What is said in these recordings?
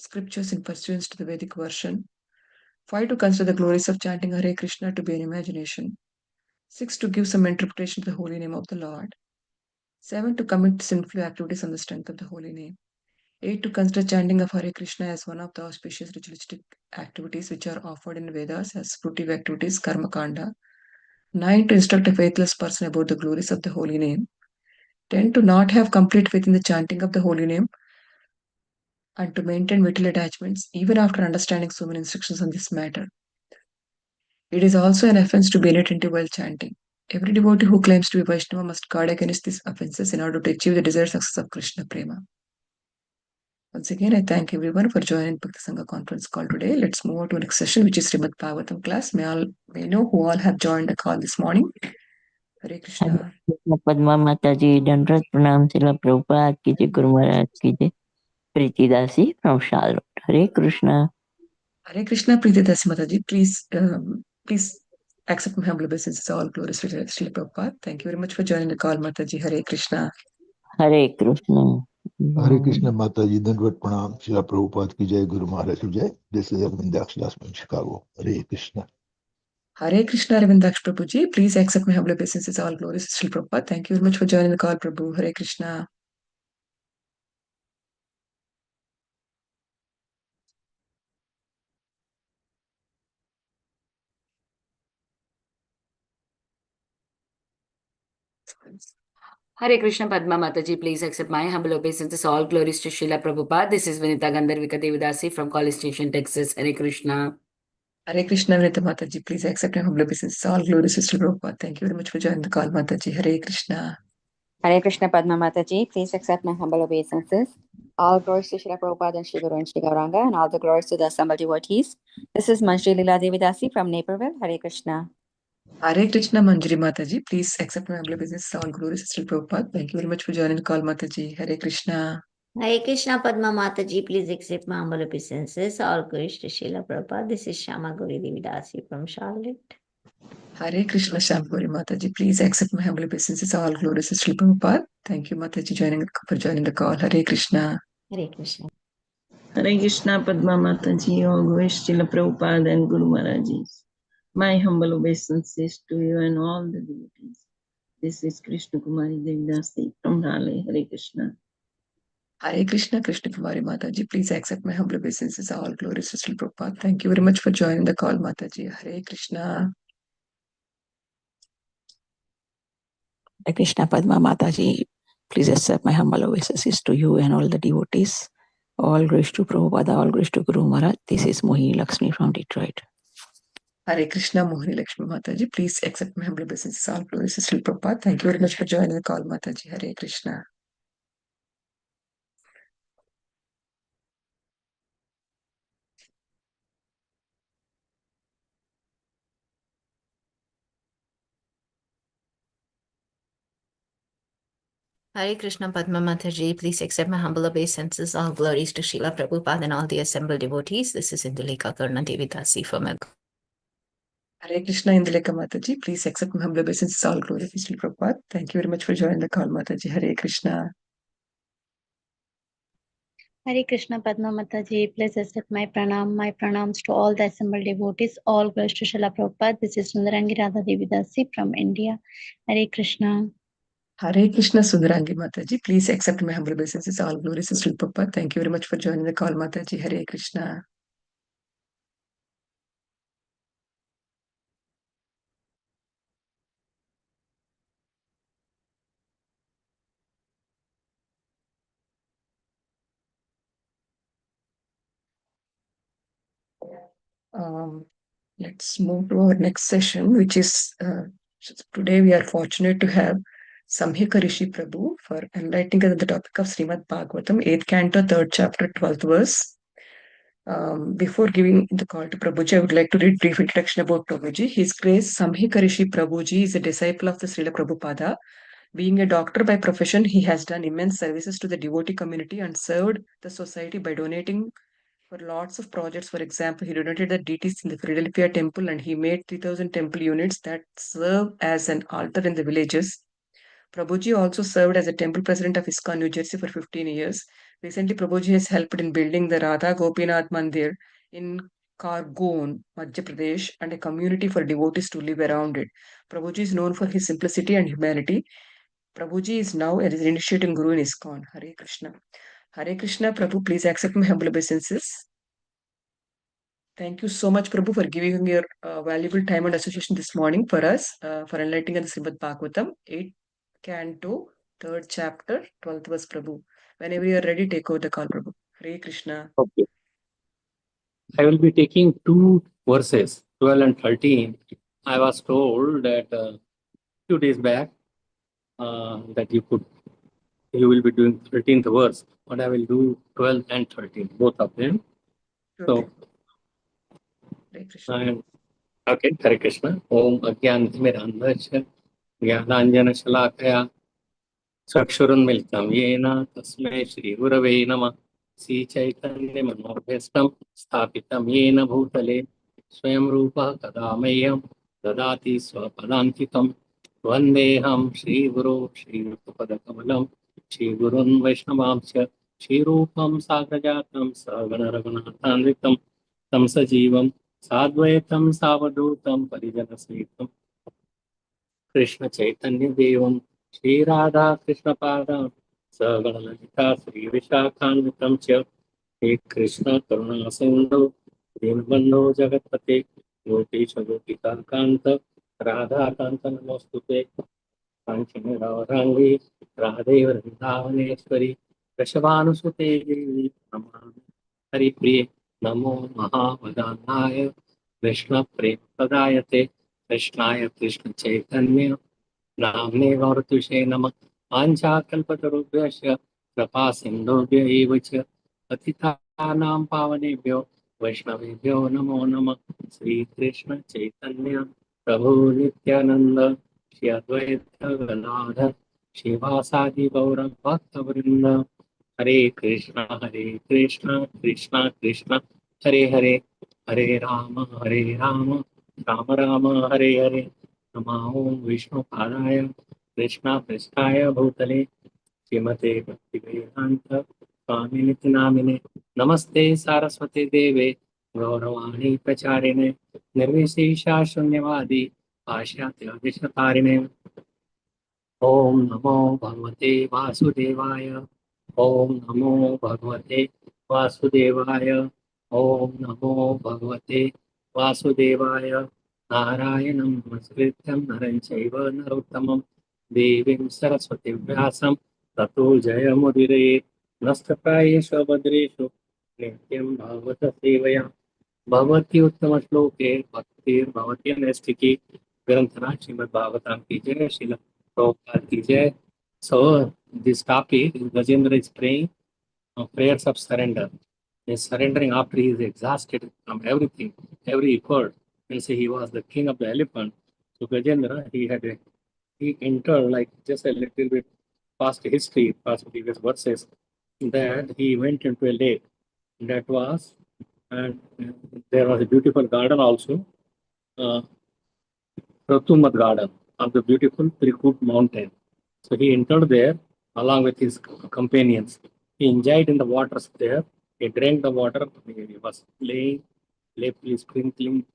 scriptures in pursuance to the Vedic version. 5. To consider the glories of chanting Hare Krishna to be an imagination. 6. To give some interpretation to the holy name of the Lord. 7. To commit sinful activities on the strength of the holy name. 8. To consider chanting of Hare Krishna as one of the auspicious ritualistic activities which are offered in Vedas as fruitive activities, karma kanda. 9. To instruct a faithless person about the glories of the holy name. 10. To not have complete faith in the chanting of the holy name and to maintain vital attachments even after understanding so many instructions on this matter. It is also an offense to be inattentive while chanting. Every devotee who claims to be Vaishnava must guard against these offenses in order to achieve the desired success of Krishna Prema. Once again, I thank everyone for joining Bhakti Sangha conference call today. Let's move on to the next session, which is Srimad Bhagavatam class. May know who all have joined the call this morning. Hare Krishna. Padma Mataji, Dandrat Pranam Srila Prabhupada ki jai, Guru Maharaj ki jai. Preeti Dasi from Charlotte. Hare Krishna. Hare Krishna, Preeti Dasi Mataji. Please accept my humble obeisances. All glories to Srila Prabhupada. Thank you very much for joining the call, Mataji. Hare Krishna. Hare Krishna. Hare Krishna, Mataji, Dandvat Pranam, Srila Prabhupada ki jai, Guru Maharaj ki jai. This is Arvindaksh Das from Chicago. Hare Krishna. Hare Krishna, Ravindaksh Prabhuji. Please accept my humble obeisances. All glories to Srila Prabhupada. Thank you very much for joining the call, Prabhu. Hare Krishna. Hare Krishna Padma Mataji, please accept my humble obeisances. All glories to Srila Prabhupada. This is Vinita Gandharvika Devidasi from College Station, Texas. Hare Krishna. Hare Krishna, Vinita Mataji. Please accept my humble obeisances. All glories to Srila Prabhupada. Thank you very much for joining the call, Mataji. Hare Krishna. Hare Krishna Padma Mataji. Please accept my humble obeisances. All glories to Srila Prabhupada and Sri Guru and Sri Gauranga, and all the glories to the assembled devotees. This is Manjri Leela Devidasi from Naperville. Hare Krishna. Hare Krishna, Manjari Mataji. Please accept my humble obeisances. All glories to Srila Prabhupada. Thank you very much for joining the call, Mataji. Hare Krishna. Hare Krishna Padma Mataji, please accept my humble obeisances. All glories to Srila Prabhupada. This is Shama Gauri Devidasi from Charlotte. Hare Krishna, Shambhuri Mataji. Please accept my humble obeisances. All glories to Srila Prabhupada. Thank you, Mataji, for joining the call. Hare Krishna. Hare Krishna. Hare Krishna Padma Mataji, all glories to Srila Prabhupada and Guru Maharaj. My humble obeisances to you and all the devotees. This is Krishna Kumari Devidasi from Raleigh. Hare Krishna. Hare Krishna, Krishna Kumari Mataji. Please accept my humble obeisances. All glories to Srila Prabhupada. Thank you very much for joining the call, Mataji. Hare Krishna. Hare Krishna Padma Mataji. Please accept my humble obeisances to you and all the devotees. All glories to Prabhupada, all glories to Guru Maharaj. This is Mohini Lakshmi from Detroit. Hare Krishna, Mohini Lakshmi Mataji. Please accept my humble obeisances. All glories to Srila Prabhupada. Thank you very much for joining the call, Mataji. Hare Krishna. Hare Krishna Padma Mataji, please accept my humble obeisances. All glories to Srila Prabhupada and all the assembled devotees. This is Induleka Karna Devidasi from Meg. Hare Krishna, Induleka Mataji. Please accept my humble obeisances. All glories to Srila Prabhupada. Thank you very much for joining the call, Mataji. Hare Krishna. Hare Krishna Padma Mataji, please accept my pranams to all the assembled devotees. All glories to Srila Prabhupada. This is Sundarangi Radha Devidasi from India. Hare Krishna. Hare Krishna, Sundarangi Mataji. Please accept my humble obeisances. All glories to Srila Prabhupada. Thank you very much for joining the call, Mataji. Hare Krishna. Let's move to our next session, which is today we are fortunate to have Samik Rishi Prabhu for enlightening us on the topic of Srimad Bhagavatam, 8th canto, 3rd chapter, 12th verse. Before giving the call to Prabhuji, I would like to read brief introduction about Prabhuji. His Grace Samik Rishi Prabhuji is a disciple of the Srila Prabhupada. Being a doctor by profession, he has done immense services to the devotee community and served the society by donating for lots of projects. For example, he donated the deities in the Philadelphia temple and he made 3,000 temple units that serve as an altar in the villages. Prabhuji also served as a temple president of ISKCON New Jersey for 15 years. Recently, Prabhuji has helped in building the Radha Gopinath Mandir in Khargone, Madhya Pradesh, and a community for devotees to live around it. Prabhuji is known for his simplicity and humanity. Prabhuji is now an initiating guru in ISKCON. Hare Krishna. Hare Krishna, Prabhu, please accept my humble obeisances. Thank you so much, Prabhu, for giving your valuable time and association this morning for us, for enlightening on the Srimad Bhagavatam, 8th Canto, 3rd chapter, 12th verse, Prabhu. Whenever you are ready, take over the call, Prabhu. Hare Krishna. Okay. I will be taking two verses, 12 and 13. I was told that few days back that you will be doing 13th verse, but I will do 12 and 13, both of them. So, Hare Krishna. and okay, Hare Krishna. Om Ajnanatimirandhasya Jnananjana चक्षुरुन्मिलितं येन तस्मै श्रीगुरवे नमः। श्रीचैतन्यमनोभीष्टं स्थापितं येन भूतले स्वयं रूपः कदा मह्यं ददाति स्वपदान्तिकं। वन्देऽहं श्रीगुरो श्रीयुक्तपदकमलं श्रीगुरुन् वैष्णवांश्च श्रीरूपं साग्रजातं सगणरघुनाथान्वितं तं सजीवं साद्वैतं सावधूतं परिजनसहितं कृष्ण चैतन्य देवं श्री राधा कृष्ण पादां सगणललिता श्री विशाखान्वितं च हे कृष्ण करुणा सिन्धु दीनबन्धो जगत्पते गोपीश गोपिका कान्त राधा कान्त नमोस्तुते काञ्चन राधांगी राधे वृन्दावनेश्वरी वृषभानुसुते देवी नमामि हरिप्रिये नमो महावदान्नाय कृष्णप्रेमप्रदायते कृष्णाय कृष्ण चैतन्य नाम्ने गौरतुषे नमः। वाञ्छाकल्पतरुभ्यश्च कृपा सिन्धुभ्य एव च पतितानां पावनेभ्यो वैष्णवेभ्यो नमो नमः। श्रीकृष्ण चैतन्य प्रभु नित्यानंद श्री अद्वैत गदाधर श्रीवासादि गौर भक्तवृंद हरे कृष्ण कृष्ण कृष्ण हरे हरे हरे राम राम राम हरे हरे नमो विष्णुपादाय कृष्णाय भूतले श्रीमते भक्तिवेदांत स्वामिनिति नामिने नमस्ते सारस्वती देवे गौरवाणी प्रचारिणे निर्विशेषा शून्यवादी पाश्चात्य ओम नमो भगवते वासुदेवाय ओम नमो भगवते वासुदेवाय ओम नमो भगवते वासुदेवाय नारायणं नमस्कृत्यं नरं चैव नरोत्तमं देवीं सरस्वतीं व्यासं ततो जयमुदीरयेत् नस्तप्रायेषु भद्रेषु नित्यं भागवत सेवया भगवती उत्तम श्लोके भक्तिर्भवती नैष्ठिकी ग्रंथराज श्रीमद् भागवतम की जय श्रील प्रभुपाद की जय। So this topic, Gajendra is praying prayers of surrender. He is surrendering after he is exhausted from everything, every effort. And say he was the king of the elephant. So Gajendra, he entered like just a little bit past history, past previous verses, that he went into a lake. That was, and there was a beautiful garden also, Pratumad garden of the beautiful Trikut mountain. So he entered there along with his companions. He enjoyed in the waters there. He drank the water. He was playfully sprinkling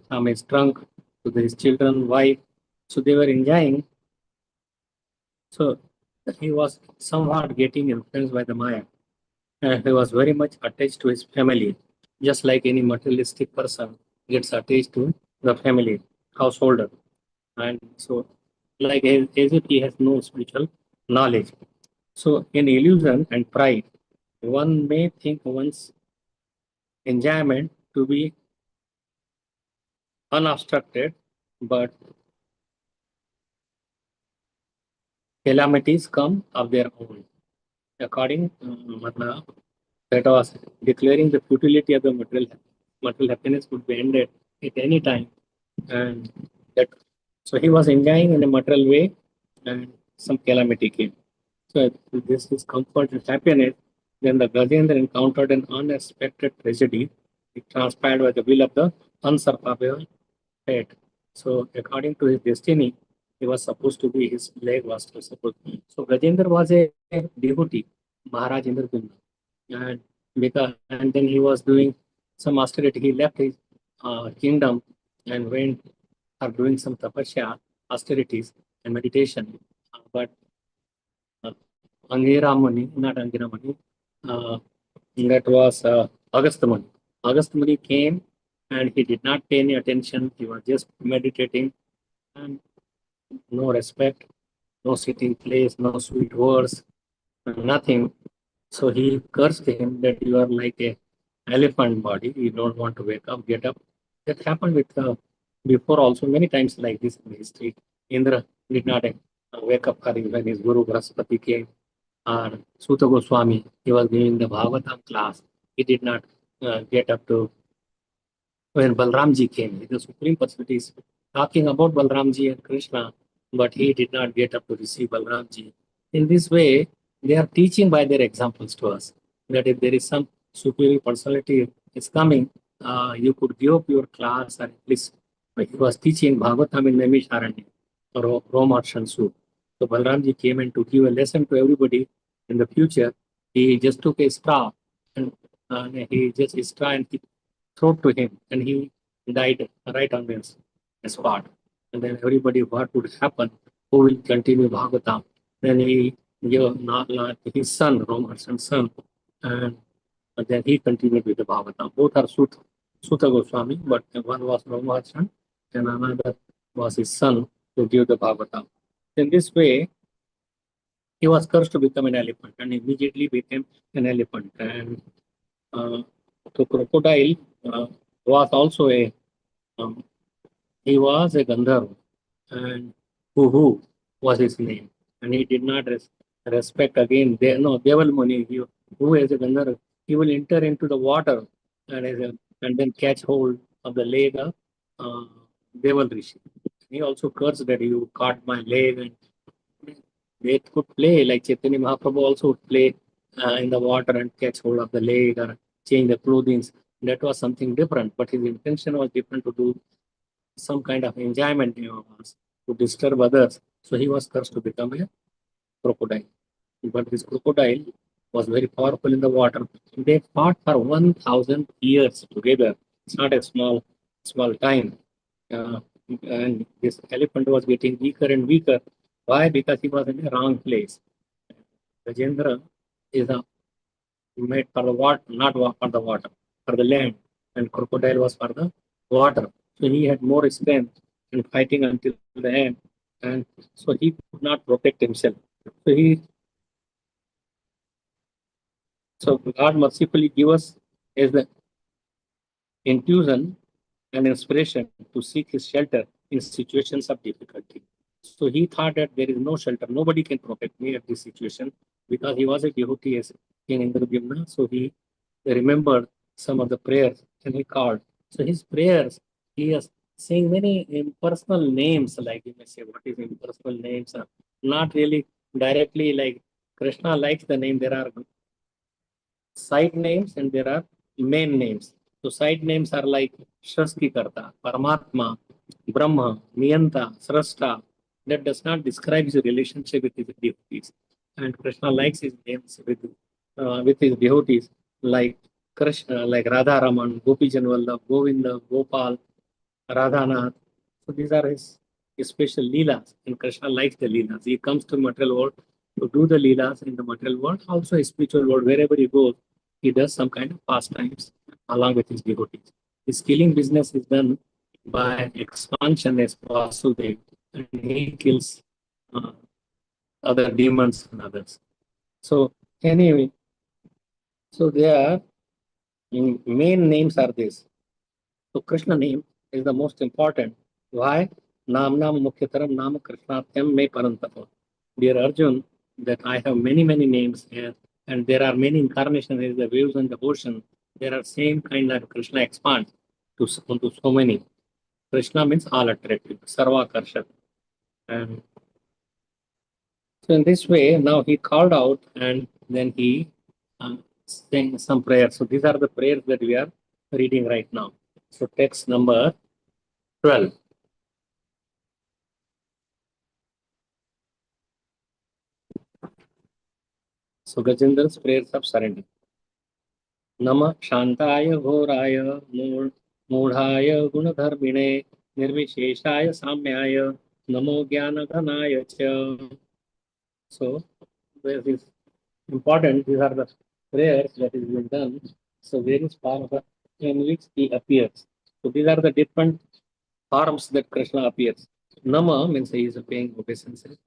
from his trunk to his children, wife. So they were enjoying. So he was somewhat getting influenced by the Maya. And he was very much attached to his family, just like any materialistic person gets attached to the family, householder. And so, like as if he has no spiritual knowledge. So, in illusion and pride, one may think one's enjoyment to be unobstructed, but calamities come of their own. According that was declaring the futility of the material happiness would be ended at any time, and that so he was enjoying in a material way, and some calamity came. So this is comfort and happiness. Then the Gajendra encountered an unexpected tragedy. It transpired by the will of the unsurpassable fate. So according to his destiny, he was supposed to be, his leg was supposed. So Gajendra was a devotee, Maharaj Indradyumna. and then he was doing some austerity. He left his kingdom and went or doing some tapasya, austerities and meditation. But Angira Muni, not Angira Muni, that was Agastya Muni. Agastya Muni came and he did not pay any attention. He was just meditating and no respect, no sitting place, no sweet words, nothing. So he cursed him that you are like a elephant body. You don't want to wake up, get up. That happened with before also many times like this in history. Indra did not wake up when his Guru Brahaspati came. Or Suta Goswami, he was giving the Bhagavatam class. He did not get up to when Balramji came. The Supreme Personality is talking about Balramji and Krishna, but he did not get up to receive Balramji. In this way, they are teaching by their examples to us that if there is some superior personality is coming, you could give up your class or at least he was teaching Bhagavatam in Naimisharanya or Romarshansu. So Balramji came in to give a lesson to everybody in the future. He just took a straw and he just a straw and he thrown to him and he died right on the spot. And then everybody, what would happen? Who will continue Bhagavatam? Then he gave his son, Romarshan's son, and then he continued with the Bhagavatam. Both are Suta Goswami, but one was Romarshan and another was his son to give the Bhagavatam. In this way, he was cursed to become an elephant and immediately became an elephant. And the crocodile was also um, he was a Gandharva and who was his name. And he did not respect again. Deval Muni, who as a Gandharva, he will enter into the water and then catch hold of the leg of uh, Deval Rishi. He also cursed that you caught my leg and they could play like Chaitanya Mahaprabhu also would play in the water and catch hold of the leg or change the clothing. That was something different, but his intention was different to do some kind of enjoyment, to disturb others. So he was cursed to become a crocodile. But this crocodile was very powerful in the water. They fought for 1,000 years together. It's not a small time. Uh, and this elephant was getting weaker and weaker. Why? Because he was in the wrong place. Gajendra is made for the water, not for the water, for the land, and crocodile was for the water. So he had more strength in fighting until the end, and so he could not protect himself. So God mercifully give us as the intuition and inspiration to seek his shelter in situations of difficulty. So he thought that there is no shelter, nobody can protect me at this situation because he was a devotee as King Indradyumna. So he remembered some of the prayers and he called. So his prayers, he is saying many impersonal names, like you may say, what is impersonal names? Not really directly like Krishna likes the name. There are side names and there are main names. So side names are like Karta, Paramatma, Brahma, Niyanta, Srashta. That does not describe his relationship with his devotees. And Krishna likes his names with his devotees like Krishna, like Radharaman, Gopijan Vallabh, Govinda, Gopal, Radhanath. So these are his special leelas, and Krishna likes the leelas. He comes to material world to do the leelas in the material world, also his spiritual world. Wherever he goes, he does some kind of pastimes along with his devotees. His killing business is done by expansion as Vasudev, and he kills uh, other demons and others. So anyway, so their main names are this. So Krishna name is the most important. Why? Nam Nam Mukhyataram Nam Krishnatyam Me Parantapa. Dear Arjun, that I have many names here, and there are many incarnations as the waves in the ocean. There are same kind of Krishna expands to so many. Krishna means all attractive, Sarva Karshak. And so in this way, now he called out and then he sang some prayers. So these are the prayers that we are reading right now. So text number 12. So Gajendra's prayers of surrender. नमः शांताय घोराय मूढ़ाय गुणधर्मिणे निर्विशेषाय साम्याय नमो ज्ञानघनाय च. So this is important. These are the prayers that is being done. So various forms in which he appears. So these are the different forms that Krishna appears. Nama means he is paying obeisances.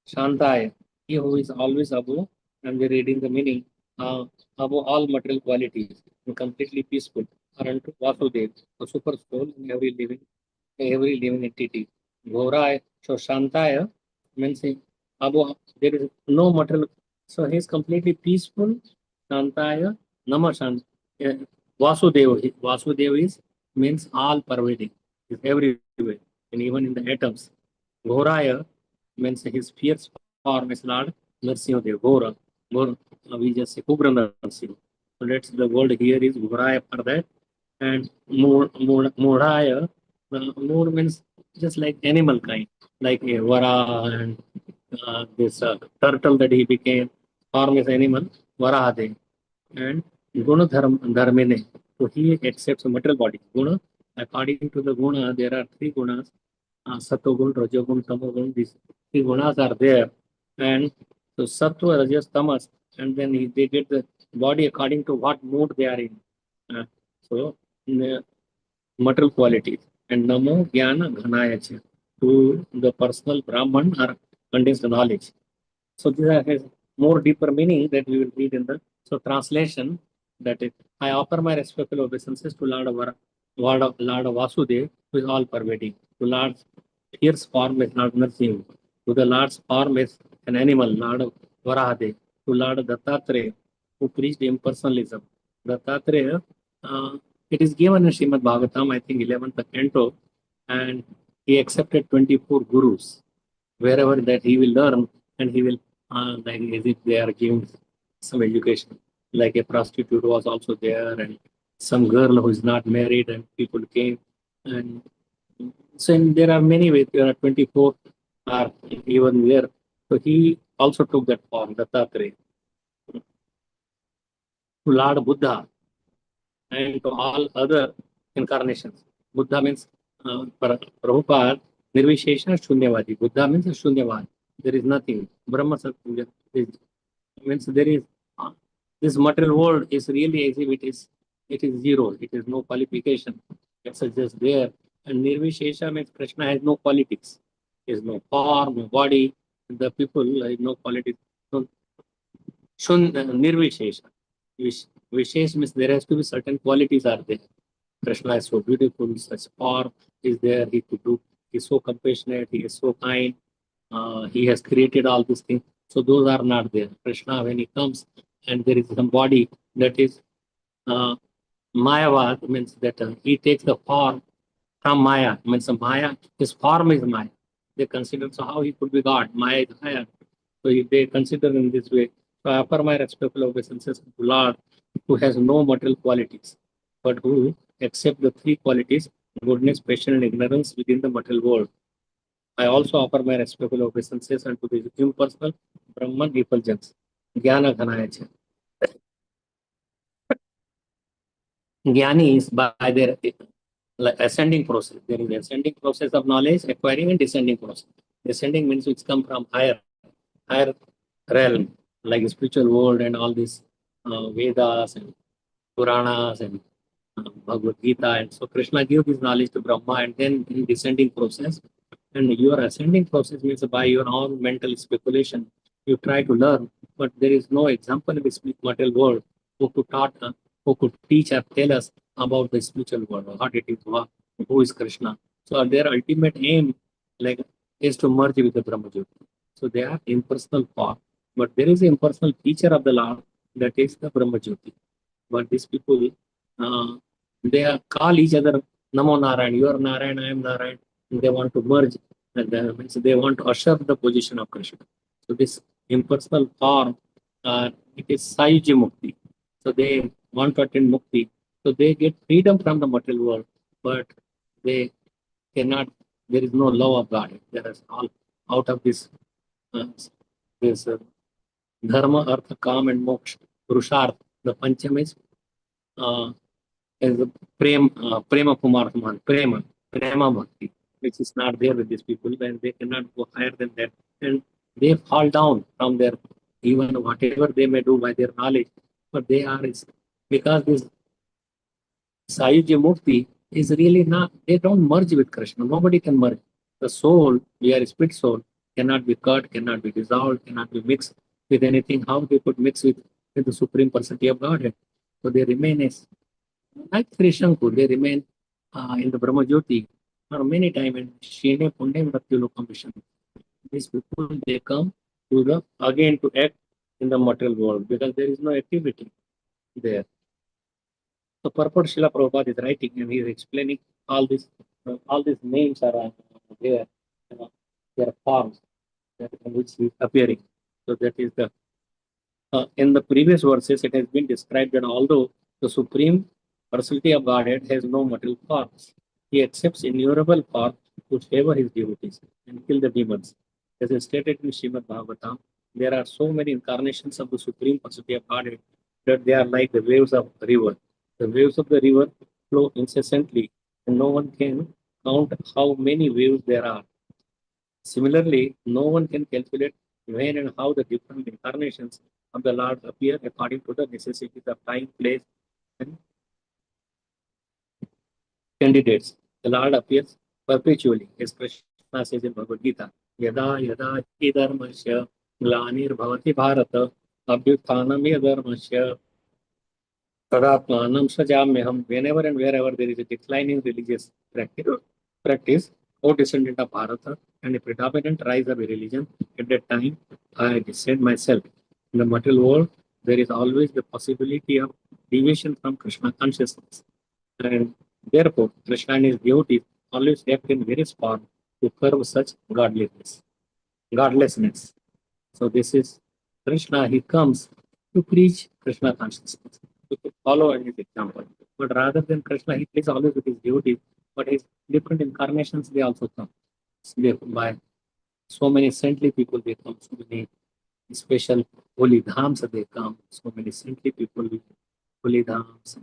Shantaya, he who is always above, and we're reading the meaning, above all material qualities and completely peaceful, are unto Vasudev, the super soul in every living entity. Ghoraya, so Shantaya means above, there is no material, so he is completely peaceful. Shantaya, Nama Shant, Vasudev is means all pervading, is everywhere, and even in the atoms. Ghoraya means his fierce form is Lord Nrsimhadev, Ghora. Ghora, we just say Ugra Nrsimha. So that's the word here is Ghoraya for that. And Muraya, Mur means just like animal kind, like a Vara and this turtle that he became, form is animal, Varahade. And Guna Dharmine. So he accepts a material body. Guna, according to the Guna, there are three Gunas, Satogun, Rajogun, Tamogun. These three Gunas are there. And so Sattva, Rajas, Tamas, and then they get the body according to what mood they are in. So material qualities. And Namo Jnana Ghanaya Cha, to the personal Brahman or contains the knowledge. So this has more deeper meaning that we will read in the translation. That is, I offer my respectful obeisances to Lord Vasudev, who is all pervading. To Lord's fierce form is Lord Nrsimha. To the Lord's form is an animal, Lord Varahade. To Lord Dattatreya, who preached impersonalism. Dattatreya, it is given in Srimad Bhagavatam, I think 11th canto, and he accepted 24 gurus. Wherever that he will learn, and he will like as if they are giving some education. Like a prostitute was also there, and some girl who is not married, and people came, and so there are many ways. There are 24 are even there. So he also took that form, Dattatreya. To Lord Buddha and to all other incarnations. Buddha means Prabhupada, Nirvishesha Shunyavadi. Buddha means Shunyavad. There is nothing. Brahma Satya means there is this material world is really as if it is zero. It is no qualification. It's just there. And Nirvishesha means Krishna has no politics. There is no form, no body. The people have no politics. So, Nirvishesha. Vishesh means there has to be certain qualities are there. Krishna is so beautiful, such form is there. He could do. He's so compassionate. He is so kind. He has created all these things. So those are not there. Krishna, when he comes, and there is some body that is Mayavad, means that he takes the form from Maya. Means Maya, his form is Maya. They consider, so how he could be God? Maya is Maya. So they consider in this way. So I offer my respectful obeisances to Lord, who has no material qualities, but who accept the three qualities: goodness, patience, and ignorance within the material world. I also offer my respectful obeisances unto the impersonal Brahman effulgence, Jnana Ghanaya. Jnani is by their like ascending process. There is ascending process of knowledge, acquiring, and descending process. Descending means which come from higher realm, like spiritual world and all these Vedas and Puranas and Bhagavad Gita. And so Krishna gave this knowledge to Brahma, and then in descending process. And your ascending process means by your own mental speculation, you try to learn, but there is no example in this material world who could teach or tell us about the spiritual world, what it is, who is Krishna. So their ultimate aim, like, is to merge with the Brahma Jyoti. So they are impersonal form, but there is an impersonal feature of the Lord, that is the Brahma Jyoti. But these people, they call each other Namo Narayan, you are Narayan, I am Narayan. And they want to merge, and means they want to usher the position of Krishna. So this impersonal form, it is Sayuji Mukti. So they want to attain Mukti. So they get freedom from the material world, but they cannot, there is no love of God. There is all out of this, this Dharma, Artha, Kam, and Moksha, Purusharth. The Pancham is is the Prema Kumartman, Prema Bhakti, which is not there with these people, and they cannot go higher than that. And they fall down from their, even whatever they may do by their knowledge, but they are, because this Sayuji Mukti is really not, they don't merge with Krishna. Nobody can merge. The soul, we are a spirit soul, cannot be cut, cannot be dissolved, cannot be mixed with anything. How they could mix with the Supreme Personality of Godhead? So they remain as, like Sri Shankur, they remain in the Brahma Jyoti for many times. And Shene Punde Mratyu Lokam Vishnu. These people, they come to the, again to act in the material world because there is no activity there. So purport Srila Prabhupada is writing and he is explaining all these names are there, their forms in which he is appearing. So that is the, in the previous verses it has been described that although the Supreme Personality of Godhead has no material forms, he accepts innumerable forms to favor his devotees and kill the demons. As is stated in Srimad Bhagavatam, there are so many incarnations of the Supreme Personality of Godhead that they are like the waves of the river. The waves of the river flow incessantly, and no one can count how many waves there are. Similarly, no one can calculate when and how the different incarnations of the Lord appear according to the necessities of time, place, and candidates. The Lord appears perpetually, as Krishna says in Bhagavad Gita, Yada yada hi dharmasya glanir bhavati bharata abhyuthanam yadharmasya Tadatmanam sajamyaham. Whenever and wherever there is a declining religious practice, O descendant of Bharata, and a predominant rise of a religion, at that time I descend myself. In the material world, there is always the possibility of deviation from Krishna consciousness. And therefore, Krishna and his devotees always act in various forms to curb such godlessness. So this is Krishna, he comes to preach Krishna consciousness, to follow his example. But rather than Krishna, he plays always with his devotees, but his different incarnations, they also come. By so many saintly people, they come, so many special holy dhams, they come, so many saintly people with holy dhams.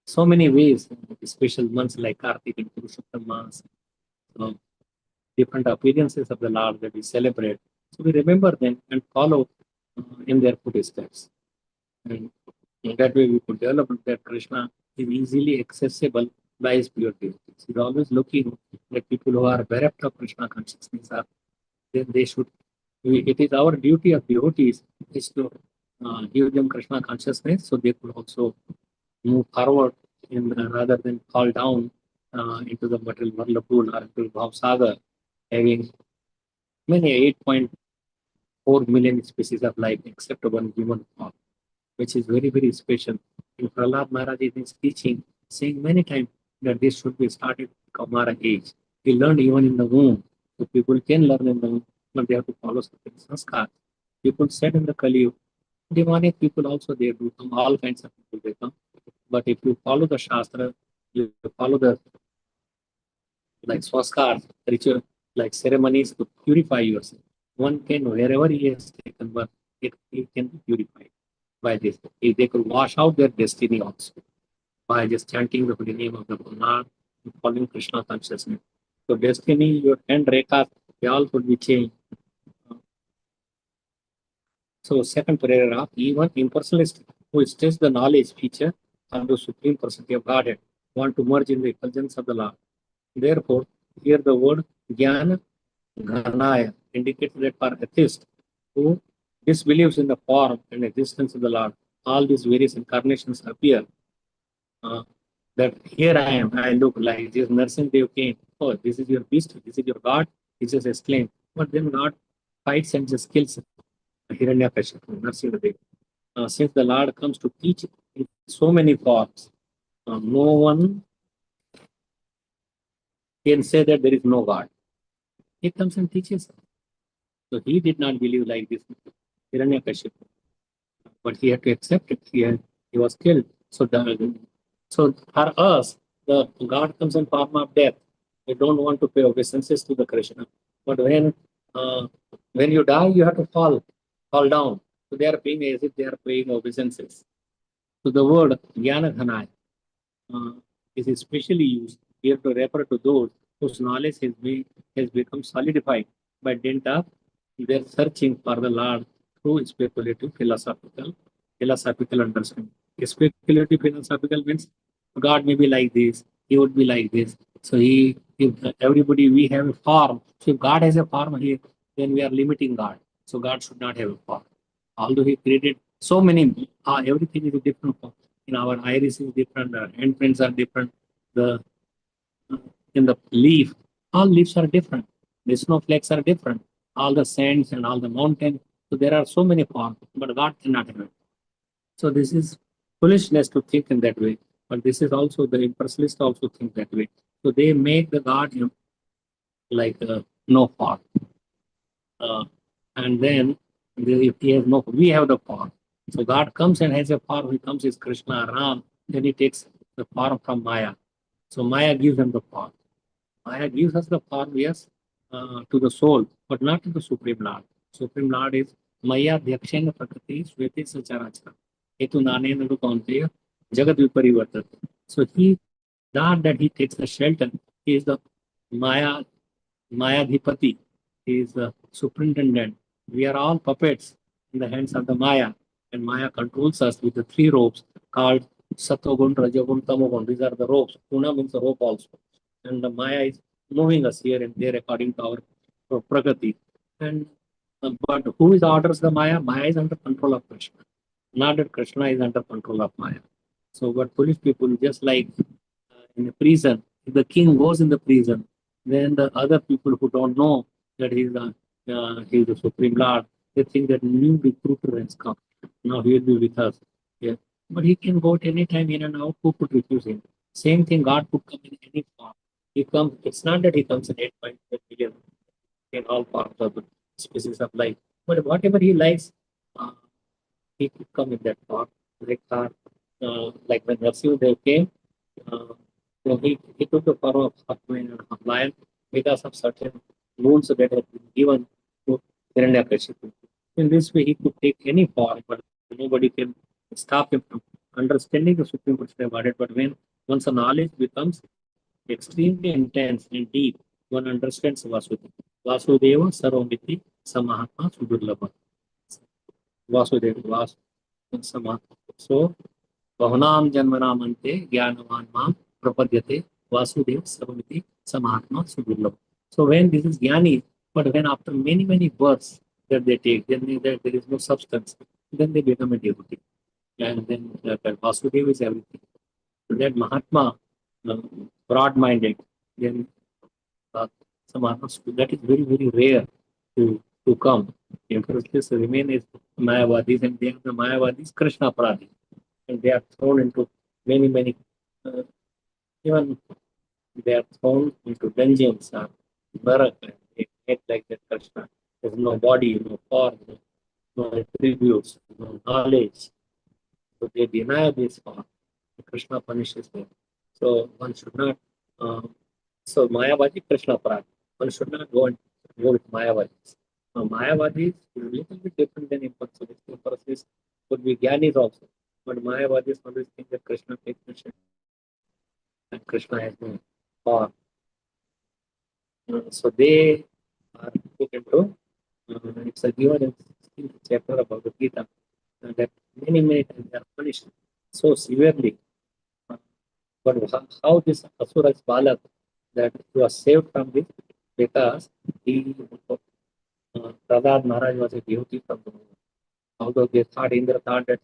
So many ways, special months like Kartik and Purushottam months, different appearances of the Lord that we celebrate. So we remember them and follow in their footsteps. And in that way, we could develop that Krishna is easily accessible by his pure devotees. He's always looking at people who are bereft of Krishna consciousness. Then they should. It is our duty of devotees is to give them Krishna consciousness, so they could also move forward in rather than fall down into the material whirlpool or into Bhav Sagar, having many 8.4 million species of life except one human form, which is very, very special. In Prahlad Maharaj is teaching, saying many times that this should be started Kamara age. We learned even in the womb. So people can learn in the womb, but they have to follow certain sanskar. People said in the Kali Yuga, demonic people also they do come, all kinds of people they come. But if you follow the Shastra, you follow the like swaskar, ritual, like ceremonies to purify yourself. One can, wherever he has taken birth, it can be purified by this. If they could wash out their destiny also by just chanting the holy name of the Lord and following Krishna consciousness. So destiny, your hand rekha, they all could be changed. So second paragraph, even impersonalist who stress the knowledge feature of the Supreme Personality of Godhead want to merge in the effulgence of the Lord. Therefore, here the word Jnana Ghanaya indicates that for atheists who disbelieves in the form and existence of the Lord, all these various incarnations appear. That here I am, I look like this nursing Dev came. Oh, this is your beast, this is your God. He just exclaimed. But then God fights and just kills Hiranyakashipu, nursing Dev. Since the Lord comes to teach in so many forms, no one can say that there is no God. He comes and teaches. So he did not believe like this Hiranyakashipu, but he had to accept it. He was killed. So for us, the God comes in form of death. We don't want to pay obeisances to the Krishna. But when you die, you have to fall down. So they are paying as if they are paying obeisances So the word Jnana is especially used here to refer to those whose knowledge has become solidified by dint of their searching for the Lord through speculative philosophical understanding. Speculative philosophical means God may be like this, he would be like this. So if everybody, we have a form. So if God has a form here, then we are limiting God. So God should not have a form. Although he created so many, everything is a different form. In our iris is different, our handprints are different. The in the leaf, all leaves are different. The snowflakes are different. All the sands and all the mountains. So there are so many forms, but God cannot have it. So this is foolishness to think in that way. But this is also the impersonalists also think that way. So they make the God like no form. And then if he has no, we have the form. So God comes and has a form. He comes as Krishna, Ram. Then he takes the form from Maya. So Maya gives him the form. Maya gives us the form, yes, to the soul, but not to the Supreme Lord. Supreme Lord is Maya Dhyakshen Prakriti Swete Sacharachara. Hetu Nane Nadu Kaunteya Jagat Viparivartat. So he, not that he takes the shelter, he is the Maya Mayadhipati. He is the superintendent. We are all puppets in the hands of the Maya, and Maya controls us with the three ropes called Satogun, Rajagun, Tamogun. These are the ropes. Puna means a rope also. And the Maya is moving us here and there according to our Pragati. And but who is orders the Maya? Maya is under control of Krishna. Not that Krishna is under control of Maya. So, but foolish people, just like in a prison, if the king goes in the prison, then the other people who don't know that he's the Supreme Lord, they think that new recruiter has come. Now he will be with us. Yeah. But he can go at any time in and out. Who could refuse him? Same thing, God could come in any form. He comes, it's not that he comes in 8.5 billion in all forms of the species of life. But whatever he likes, uh, he could come in that form. Like when Narasimha came, uh, so he took the form of a lion because of certain rules that had been given to Hiranyakashipu. In this way, he could take any form, but nobody can stop him from understanding the Supreme Personality of Godhead. But when once the knowledge becomes extremely intense and deep, one understands Vasudeva. Vasudeva Sarvamiti Samahatma Sudurlabha. Vasudeva Samahatma. So Bahunam Janmanamante Jnanavan Mam Prapadyate Vasudev Sarvamiti Samahatma Sudurlabha. So when this is Jnani, but when after many births that they take, then there is no substance, then they become a devotee. And then Vasudeva is everything. So that Mahatma, broad-minded, then Samahatma, that is very rare to come. Empresses remain as Mayavadis, and they are the Mayavadis Krishna Pradi. And they are thrown into many, even they are thrown into dungeons or Narak, and they act like that Krishna. There's no body, no form, no attributes, no knowledge. So they deny this form. Krishna punishes them. So one should not, so Mayavadi, Krishna Parag. One should not go with Mayavadis. Now Mayavadis is a little bit different than impersonalists. Impersonalists could be Gyanis also. But Mayavadis always think that Krishna takes the shape and Krishna has no power. So they are put into, it's a given in 16th chapter of Bhagavad Gita that many times they are punished so severely. But how this Asura is Balak, that he was saved from this because he, Prahlad Maharaj was a devotee from the moon. Although they thought, Indra thought that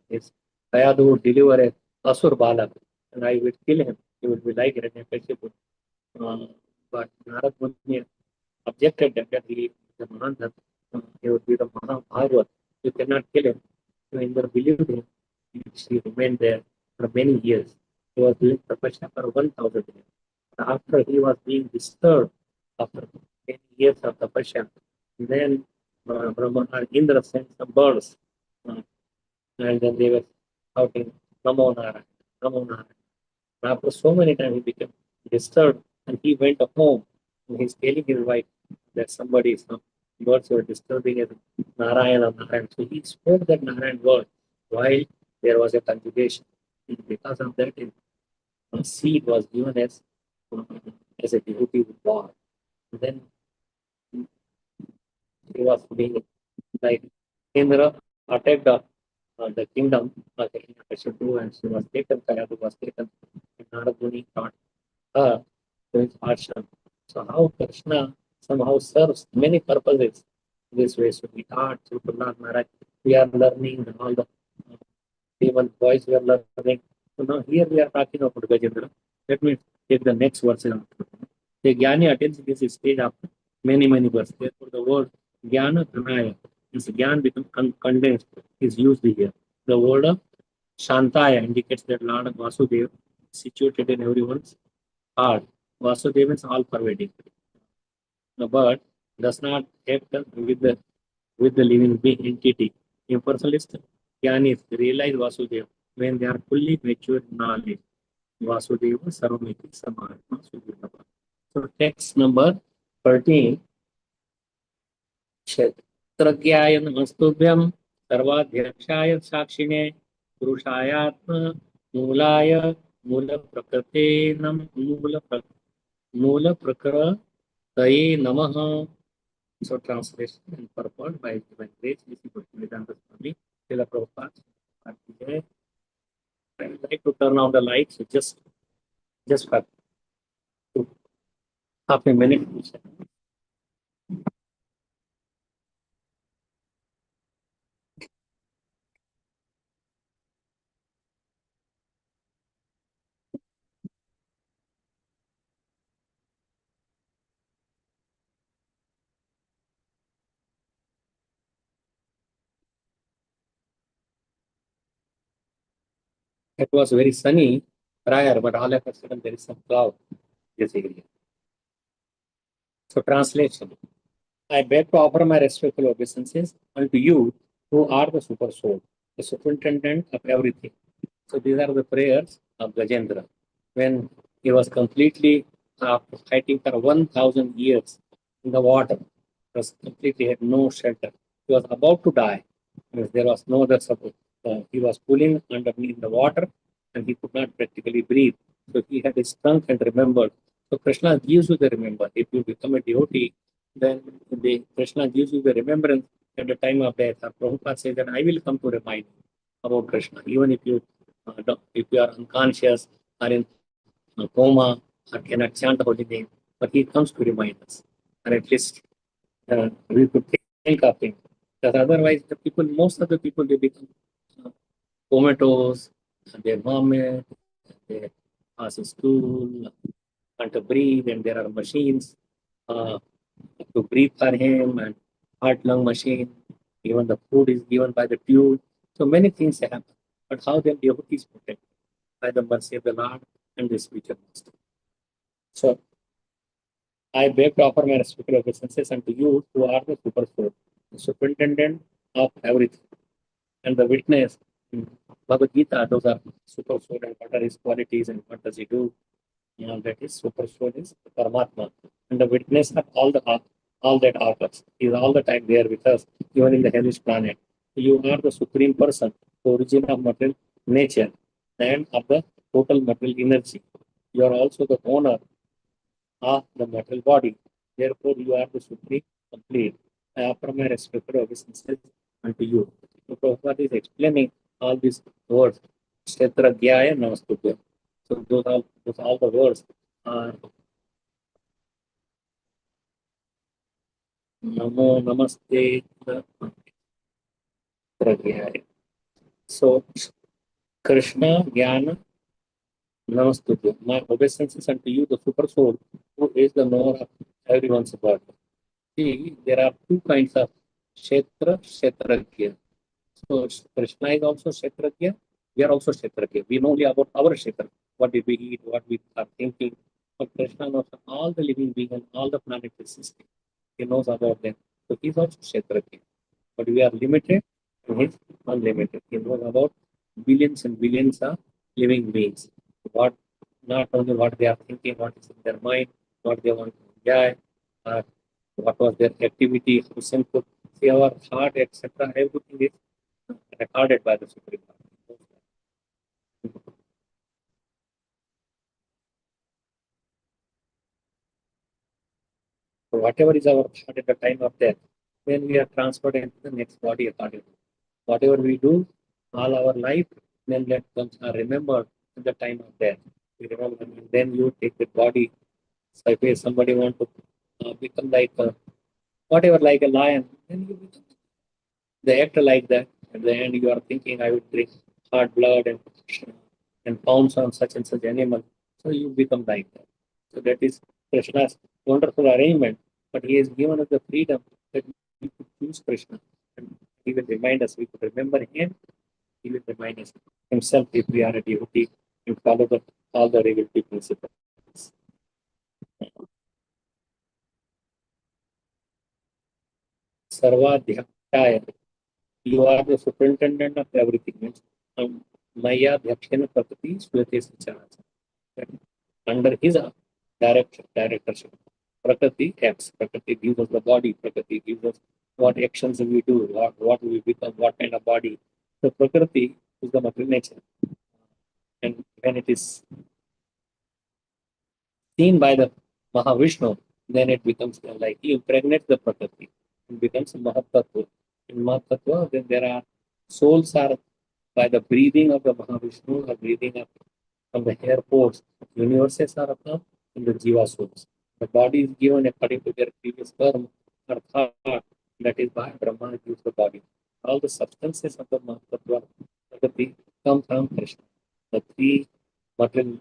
his Kayadu would deliver a Asur Balak and I would kill him. He would be like Hiranyakashipu. But Narad Muni objected that he is the Mahan, he would be the Mahabhagavat. You cannot kill him. So Indra believed him. He remained there for many years. He was doing tapasya for 1,000 years. After he was being disturbed after many years of tapasya, then Brahma Indra sent some birds, and then they were shouting Namo Narayana, Namo Narayana. After so many times he became disturbed and he went home and he's telling his wife that some birds were disturbing his Narayana. So he spoke that Narayan word while there was a conjugation. And because of that, a seed was given as a devotee with God. And then he was being like Indra attacked the kingdom of Kashyap, and she was taken, Kayadu was taken, and Narad Muni taught her to his ashram. So how Krishna somehow serves many purposes this way. So we taught through Prahlad Maharaj, we are learning all the even boys we are learning. So now here we are talking about Gajendra. Let me take the next verse. The Jnani attains this stage after many verses. Therefore, the word Jnana Pranaya, this Jnana becomes condensed, is used here. The word Shantaya indicates that Lord Vasudeva is situated in everyone's heart. Vasudeva is all pervading. But does not act with the living being entity. Impersonalist Jnanis realize Vasudeva when they are fully mature in knowledge. Vasudeva Sarvamiti Samatma Sudhirava. So text number 13. क्षेत्रज्ञाय नमस्तुभ्यं सर्वाध्यक्षाय साक्षिणे पुरुषायात्म मूलाय मूल प्रकृते मूल प्रकृतये नमः. So translation and purport by divine grace, Rishi Vedanta Swami, Srila Prabhupada. I would like to turn on the lights just for half a minute. It was very sunny prior, but all of a sudden there is some cloud in this area. So translation. I beg to offer my respectful obeisances unto you who are the super soul, the superintendent of everything. So these are the prayers of Gajendra. When he was completely fighting for 1,000 years in the water, was completely had no shelter. He was about to die. There was no other support. He was pulling underneath the water and he could not practically breathe. So he had his trunk and remembered. So Krishna gives you the remember. If you become a devotee, then Krishna gives you the remembrance at the time of death. Prabhupada says that I will come to remind you about Krishna, even if you are unconscious or in coma or cannot chant the holy name, but he comes to remind us, or at least we could think of him. Because otherwise, most of the people, they become comatose, they vomit, they pass a stool, can't breathe, and there are machines to breathe for him, and heart lung machine. Even the food is given by the tube. So many things happen. But how then devotee is protected? By the mercy of the Lord and the spiritual master. So I beg to offer my respectful obeisances unto you who are the super soul, the superintendent of everything, and the witness in Bhagavad Gita. Those are super soul and what are his qualities and what does he do. That is super soul is Paramatma, and the witness of all that occurs. He is all the time there with us, even in the hellish planet. You are the supreme person, the origin of material nature and of the total material energy. You are also the owner of the material body. Therefore, you are the supreme complete. I offer my respectful obeisances unto you. So Prabhupada is explaining all these words. Kshetra Gyaya Namastubhya. So those all the words are Namo Namaste Kshetra. So Krishna Jnana Namastubhya. My obeisances unto you, the super soul, who is the knower of everyone's birth. See, there are two kinds of Kshetragya. So Krishna is also Kshetragya. We are also Kshetragya. We know only about our Kshetra, what did we eat, what we are thinking. But Krishna knows all the living beings and all the planetary system. He knows about them. So he is also Kshetragya. But we are limited and he is unlimited. He knows about billions and billions of living beings. What not only what they are thinking, what is in their mind, what they want to enjoy, what was their activity, how simple, see our heart, etc. Everything is recorded by the Supreme Lord. So whatever is our thought at the time of death, then we are transferred into the next body accordingly. Whatever we do all our life, then that comes are remembered at the time of death. We remember, and then you take the body. So if somebody want to become like whatever, like a lion, then you become the act like that. At the end, you are thinking, I would drink hot blood and pounce on such and such animal. So you become like that. So that is Krishna's wonderful arrangement. But he has given us the freedom that we could choose Krishna. And he will remind us, we could remember him, he will remind us himself if we are a devotee and follow all the regulatory principles. Sarvadhyakshaya. You are the superintendent of everything. Means, Maya Dhakshana Prakriti Swete Sicharacha. Under his directorship. Prakriti acts. Prakriti gives us the body. Prakriti gives us what actions we do, what we become, what kind of body. So Prakriti is the material nature. And when it is seen by the Mahavishnu, then it becomes like he impregnates the Prakriti. It becomes Mahatattva. In Mahatattva, then there are souls are by the breathing of the Mahavishnu, or breathing of from the hair pores, universes are come in the Jiva souls. The body is given according to their previous karma or thought, that is why Brahma gives the body. All the substances of the Mahatattva Prakriti come from Krishna. The three material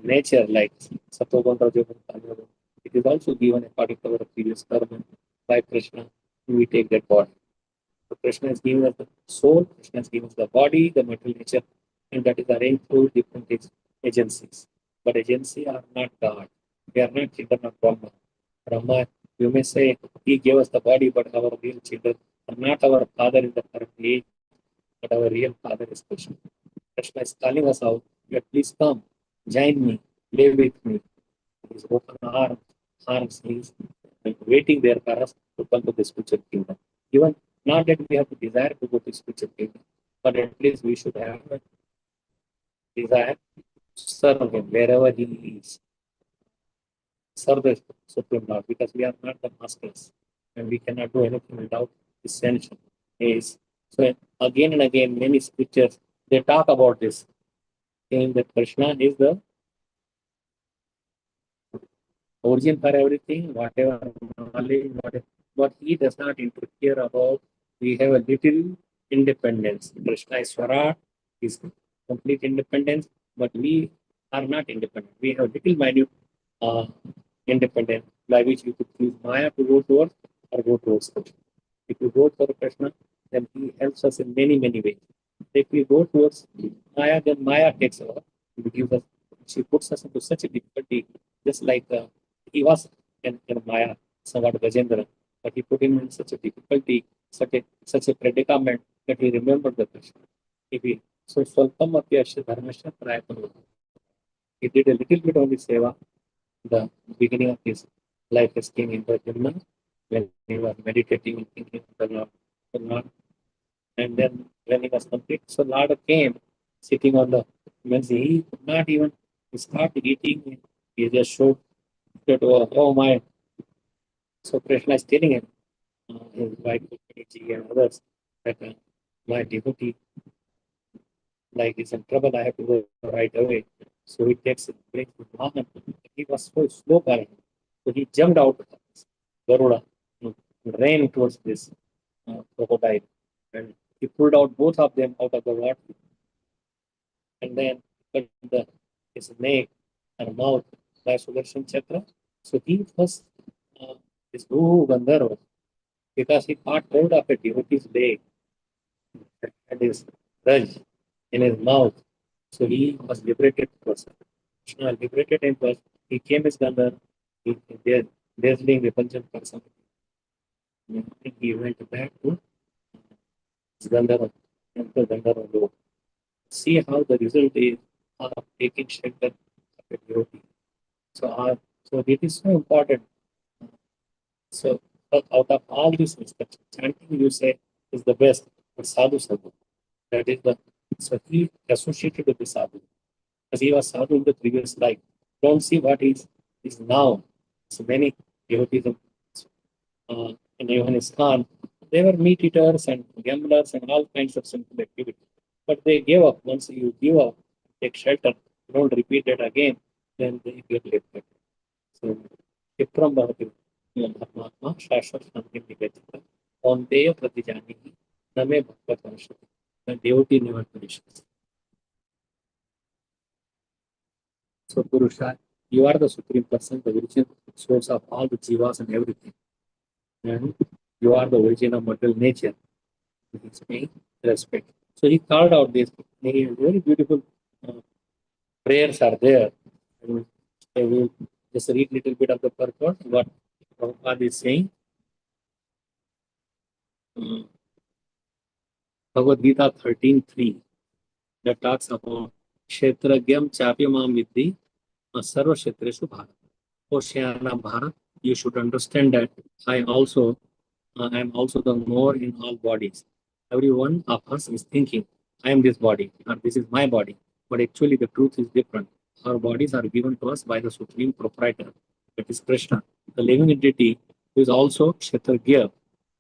nature like Satogun, Rajogun, Tamagun, it is also given according to our previous karma by Krishna. We take that body. So Krishna is giving us the soul, Krishna is giving us the body, the material nature, and that is arranged through different agencies. But agencies are not God. They are not children of Brahma. Brahma, you may say, he gave us the body, but our real children are not our father in the current age, but our real father is Krishna. Krishna is calling us out, please come, join me, play with me. His open arms, he is waiting there for us to come to the spiritual kingdom. Even not that we have to desire to go to spiritual kingdom, but at least we should have a desire to serve him wherever he is. Serve the Supreme Lord, because we are not the masters and we cannot do anything without his sanction. So again and again, many scriptures they talk about this, saying that Krishna is the origin for everything, whatever knowledge, but he does not interfere about. We have a little independence. Krishna is Swarat, is complete independence, but we are not independent. We have little minute independence by which we could choose Maya to go towards or go towards Krishna. If we go for Krishna, then he helps us in many, many ways. If we go towards Maya, then Maya takes over. She puts us into such a difficulty, just like he was in Maya, somewhat Gajendra, but he put him in such a difficulty, such a predicament that he remembered the Krishna. So Swalpam Apyasya Dharmasya Prayatana. He did a little bit only seva, the beginning of his life as king in Brajamna, when he was meditating and thinking of the Lord. And then when he was complete, so Lord came sitting on the, means he could not even start eating, he just showed that, oh my. So Krishna is telling him, his wife and others, that my devotee like is in trouble, I have to go right away. So he takes it, brings his Vahan. He was so slow by him. So he jumped out of Garuda and ran towards this crocodile. And he pulled out both of them out of the water. And then cut his neck and mouth by Sudarshan Chakra. So he was this Guru Gandharva, because he caught hold of a devotee's leg and his Raj in his mouth. So he was liberated person. Krishna liberated him first. He came as Gandhar. He dazzling repulsion person. And he went back to Gandhar and to Gandhar Lok. See how the result is of taking shelter of a devotee. So it is so important. So out of all these instructions, chanting you say is the best, but sadhu sadhu. That is the, so he associated with the sadhu. Because he was sadhu in the previous life. Don't see what is now. So many devotees and even ISKCON, they were meat eaters and gamblers and all kinds of sinful activity. But they gave up. Once you give up, take shelter, don't repeat it again, then they get lifted. So, Ipram Bhavati, Paramatma, Shashwat Shanti Nivedita, Onteya Pratijani, Name Bhakta Parishad. The devotee never perishes. So, Purusha, you are the supreme person, the origin source of all the jivas and everything. And you are the origin of material nature. He's paying respect. So he called out this. Very beautiful prayers are there. I will just read a little bit of the purport. What Prabhupada is saying. Bhagavad Gita 13:3 that talks about Kshetragyam Chapyamam Vidhi Sarva Kshetreshu Bharat. Oceana Bharat, you should understand that I am also the knower in all bodies. Every one of us is thinking, I am this body, or this is my body. But actually, the truth is different. Our bodies are given to us by the Supreme Proprietor, that is Krishna. The living entity, who is also Kshetragya,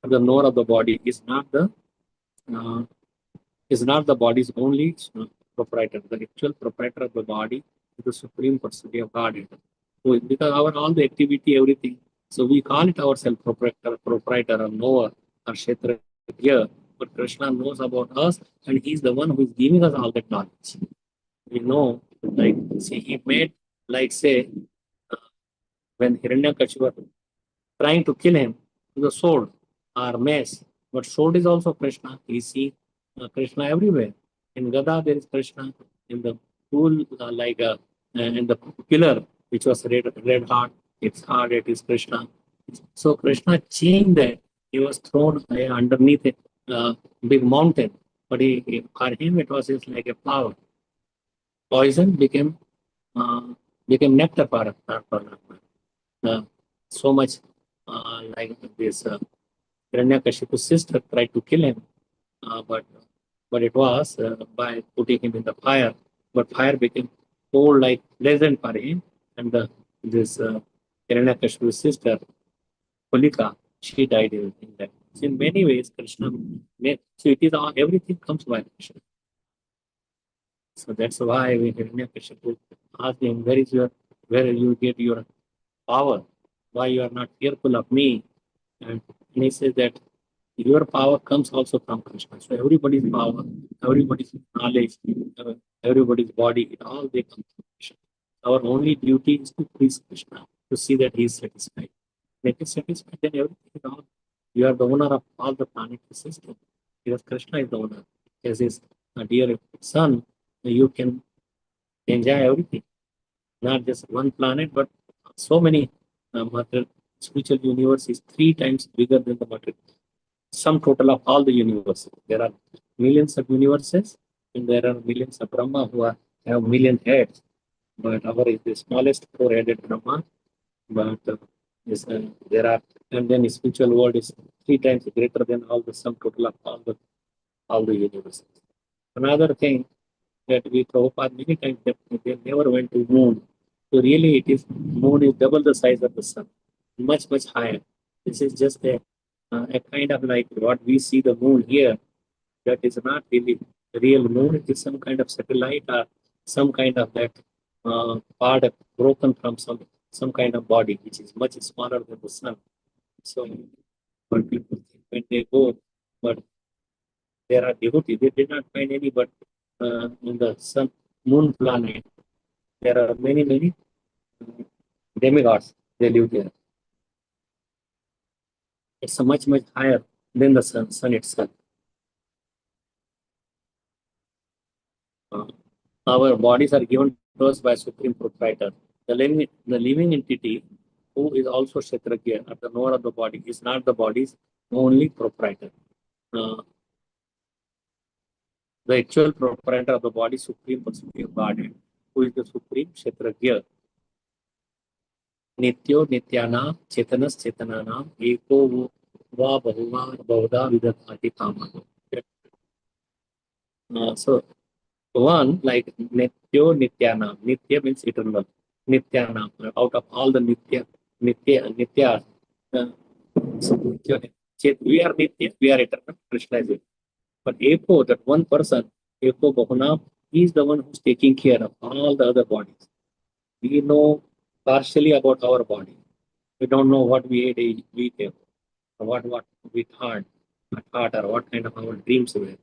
the knower of the body, is not the body's only proprietor. The actual proprietor of the body is the Supreme Personality of Godhead. So because all the activity, everything, so we call it ourselves proprietor or knower or Kshetragya, but Krishna knows about us and he's the one who is giving us all that knowledge. We know, like, see, he made, like, say, when Hiranyakashipu was trying to kill him with a sword or mace, but sword is also Krishna. We see Krishna everywhere. In Gada, there is Krishna. In the pool, in the pillar, which was red heart, its heart, it is Krishna. So Krishna changed that. He was thrown underneath a big mountain, but for him it was just like a flower. Poison became nectar for so much like this. Hiranyakashipu's sister tried to kill him, but it was by putting him in the fire. But fire became more like pleasant for him, and this Hiranyakashipu's sister, Kulika, she died in that. So in many ways, Krishna made, so it is all, everything comes by Krishna. So that's why when Hiranyakashipu asked him, where you get your power? Why you are not fearful of me? And he says that your power comes also from Krishna. So everybody's power, everybody's knowledge, everybody's body, it all they come from Krishna. Our only duty is to please Krishna, to see that he is satisfied. When he is satisfied, then everything is all. You are the owner of all the planetary system. Because Krishna is the owner. As his dear son, you can enjoy everything. Not just one planet, but so many material spiritual universe is 3 times bigger than the material. Sum total of all the universes. There are millions of universes, and there are millions of Brahma who have million heads. But our is the smallest 4-headed Brahma. But there are, and then the spiritual world is 3 times greater than all the sum total of all the universes. Another thing that we Prabhupada many times they never went to moon. So really it is, moon is double the size of the sun, much higher. This is just a kind of like what we see the moon here. That is not really the real moon. It is some kind of satellite or some kind of that part broken from some kind of body which is much smaller than the sun. So what people think when they go, but there are devotees, they did not find any, but in the sun, moon planet, there are many demigods, they live there. It's a much higher than the sun itself. Our bodies are given to us by Supreme Proprietor. The living entity, who is also Kshetragya, or the knower of the body, is not the body's only proprietor. The actual proprietor of the body, Supreme Personality of Godhead, who is the Supreme Kshetragya. Nityo Nityanam Chetanas Chetananam Eko Va Bahuva Bahuda Vidadhati Kama. So one, like Nityo Nityanam. Nitya means eternal. Nityanam, out of all the Nitya, So we are Nitya, we are eternal, Krishna is eternal. But Eko, that one person, Eko Bahuna, he is the one who's taking care of all the other bodies. We know partially about our body. We don't know what we ate, or what we thought, or what kind of our dreams were.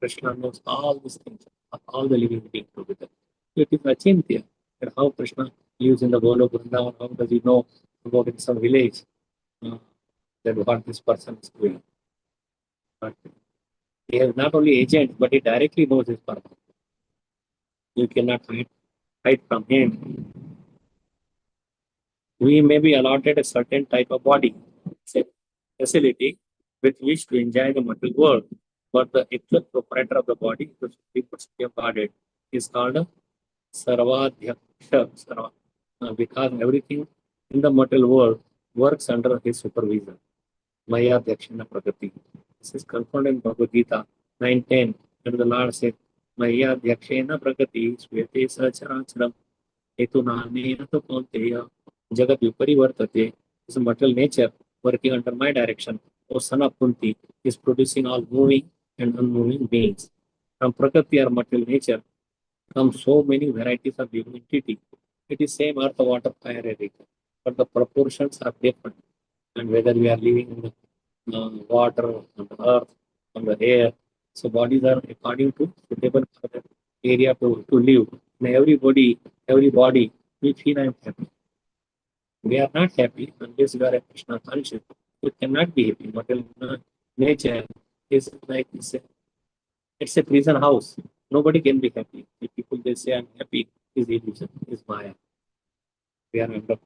Krishna knows all these things, of all the living beings together. So it is achintya. That how Krishna lives in the world of Vrindavan, how does he know about in some village that what this person is doing? But he is not only agent, but he directly knows his purpose. You cannot hide from him. We may be allotted a certain type of body, say, facility with which to enjoy the material world, but the actual proprietor of the body, the Supreme Personality of Godhead, is called a Sarvadhyaksha, because everything in the material world works under his supervision. Maya Dhakshina Pragati. This is confirmed in Bhagavad Gita 9:10, and the Lord said, Maya Dhakshina Pragati Svete Sacharacharam Hetu Nahane to Kaunteya Jagat Viparivartate. This material nature working under my direction, O son of Kunti, is producing all moving and unmoving beings. From Prakriti or material nature come so many varieties of living entity. It is same earth, water, fire, everything, but the proportions are different. And whether we are living in the water, on the earth, on the air, so bodies are according to suitable for the area to live. And every body, we feel I am happy. We are not happy unless we are a Krishna conscious. We cannot be happy. Material nature is like it's a prison house. Nobody can be happy. If people they say I'm happy, is illusion, is Maya. We are under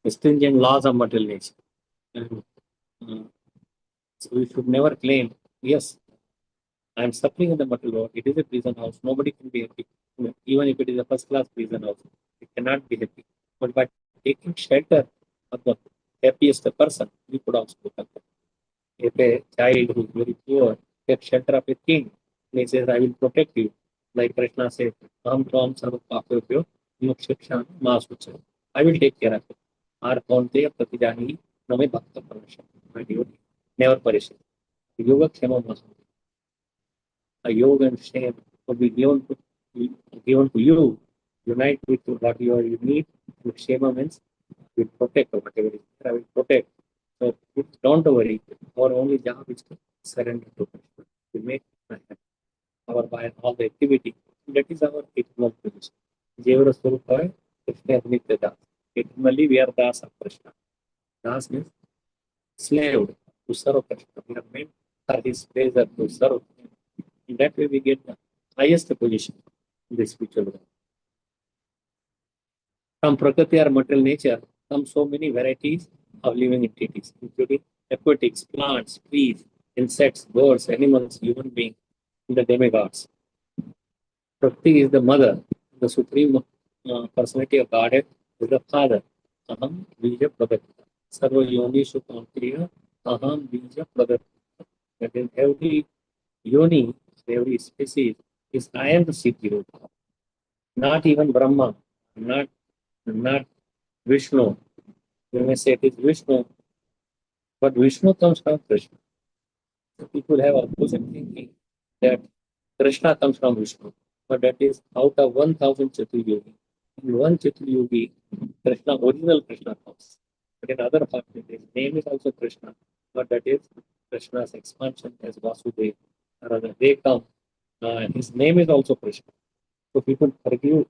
stringent laws of material nature. And so we should never claim, yes, I am suffering in the material world. It is a prison house. Nobody can be happy. Even if it is a first class prison house, it cannot be happy. But by taking shelter of the happiest person, we could also become happy. If a child who is very poor takes shelter of a king, and he says, I will protect you. Like Krishna says, Aham tvam sarva papyobhyo mokshakshan ma sucha. I will take care of it. Ar kaunteya pratijani name bhakta parasha. My devotee, never perish. Yoga kshema masu. A yoga and shame will be given to you. Unite with what you need. And Shema means will protect or whatever it is. I will protect. So don't worry. Our only job is to surrender to Krishna. We make our by all the activity. That is our eternal position. Jevara Surupa, Krishna is Nitya Das. Eternally we are Das of Krishna. Das means slave to serve Krishna. We are meant for his pleasure to serve him. In that way we get the highest position in the spiritual world. From Prakriti or material nature come so many varieties of living entities, including aquatics, plants, trees, insects, birds, animals, human beings, and the demigods. Prakriti is the mother, the supreme personality of Godhead is the father. Aham Bija Pragatita. Sarva Yonishu Kauntriya Aham Bija Pragatita. That in every yoni, every species is I am the Siddhi. Not even Brahma, not Vishnu. You may say it is Vishnu, but Vishnu comes from Krishna. So people have opposite thinking that Krishna comes from Vishnu, but that is out of 1,000 Chaturyogi. In one Chaturyogi, Krishna, original Krishna comes. But in other parts, his name is also Krishna, but that is Krishna's expansion as Vasudeva. Rather, they come, his name is also Krishna. So people forget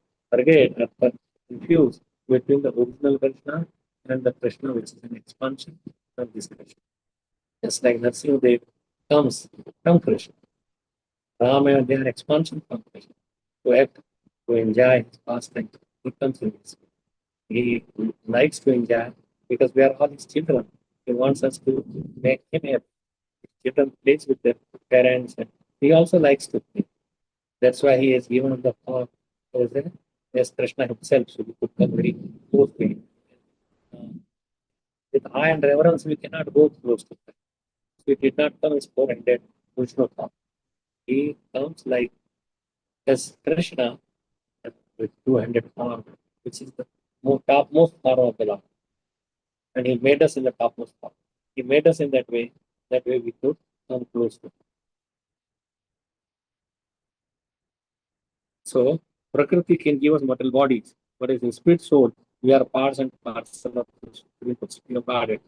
or confuse between the original Krishna and the Krishna which is an expansion of this Krishna. Just like Narasimha comes from Krishna. Rama and they are expansion from Krishna. To act, to enjoy his pastime, he comes in this. He likes to enjoy because we are all his children. He wants us to make him happy. His children plays with their parents and he also likes to play. That's why he has given the form as Krishna himself. So we could come very close to him. With awe and reverence, we cannot go close to him. So he did not come as 400 Vishnu form. He comes like as Krishna with 200 form, which is the topmost form of the Lord. And he made us in the topmost form. He made us in that way. That way we could come close to him. So Prakriti can give us material bodies, but as a spirit soul, we are parts and parcel of the spirit of God.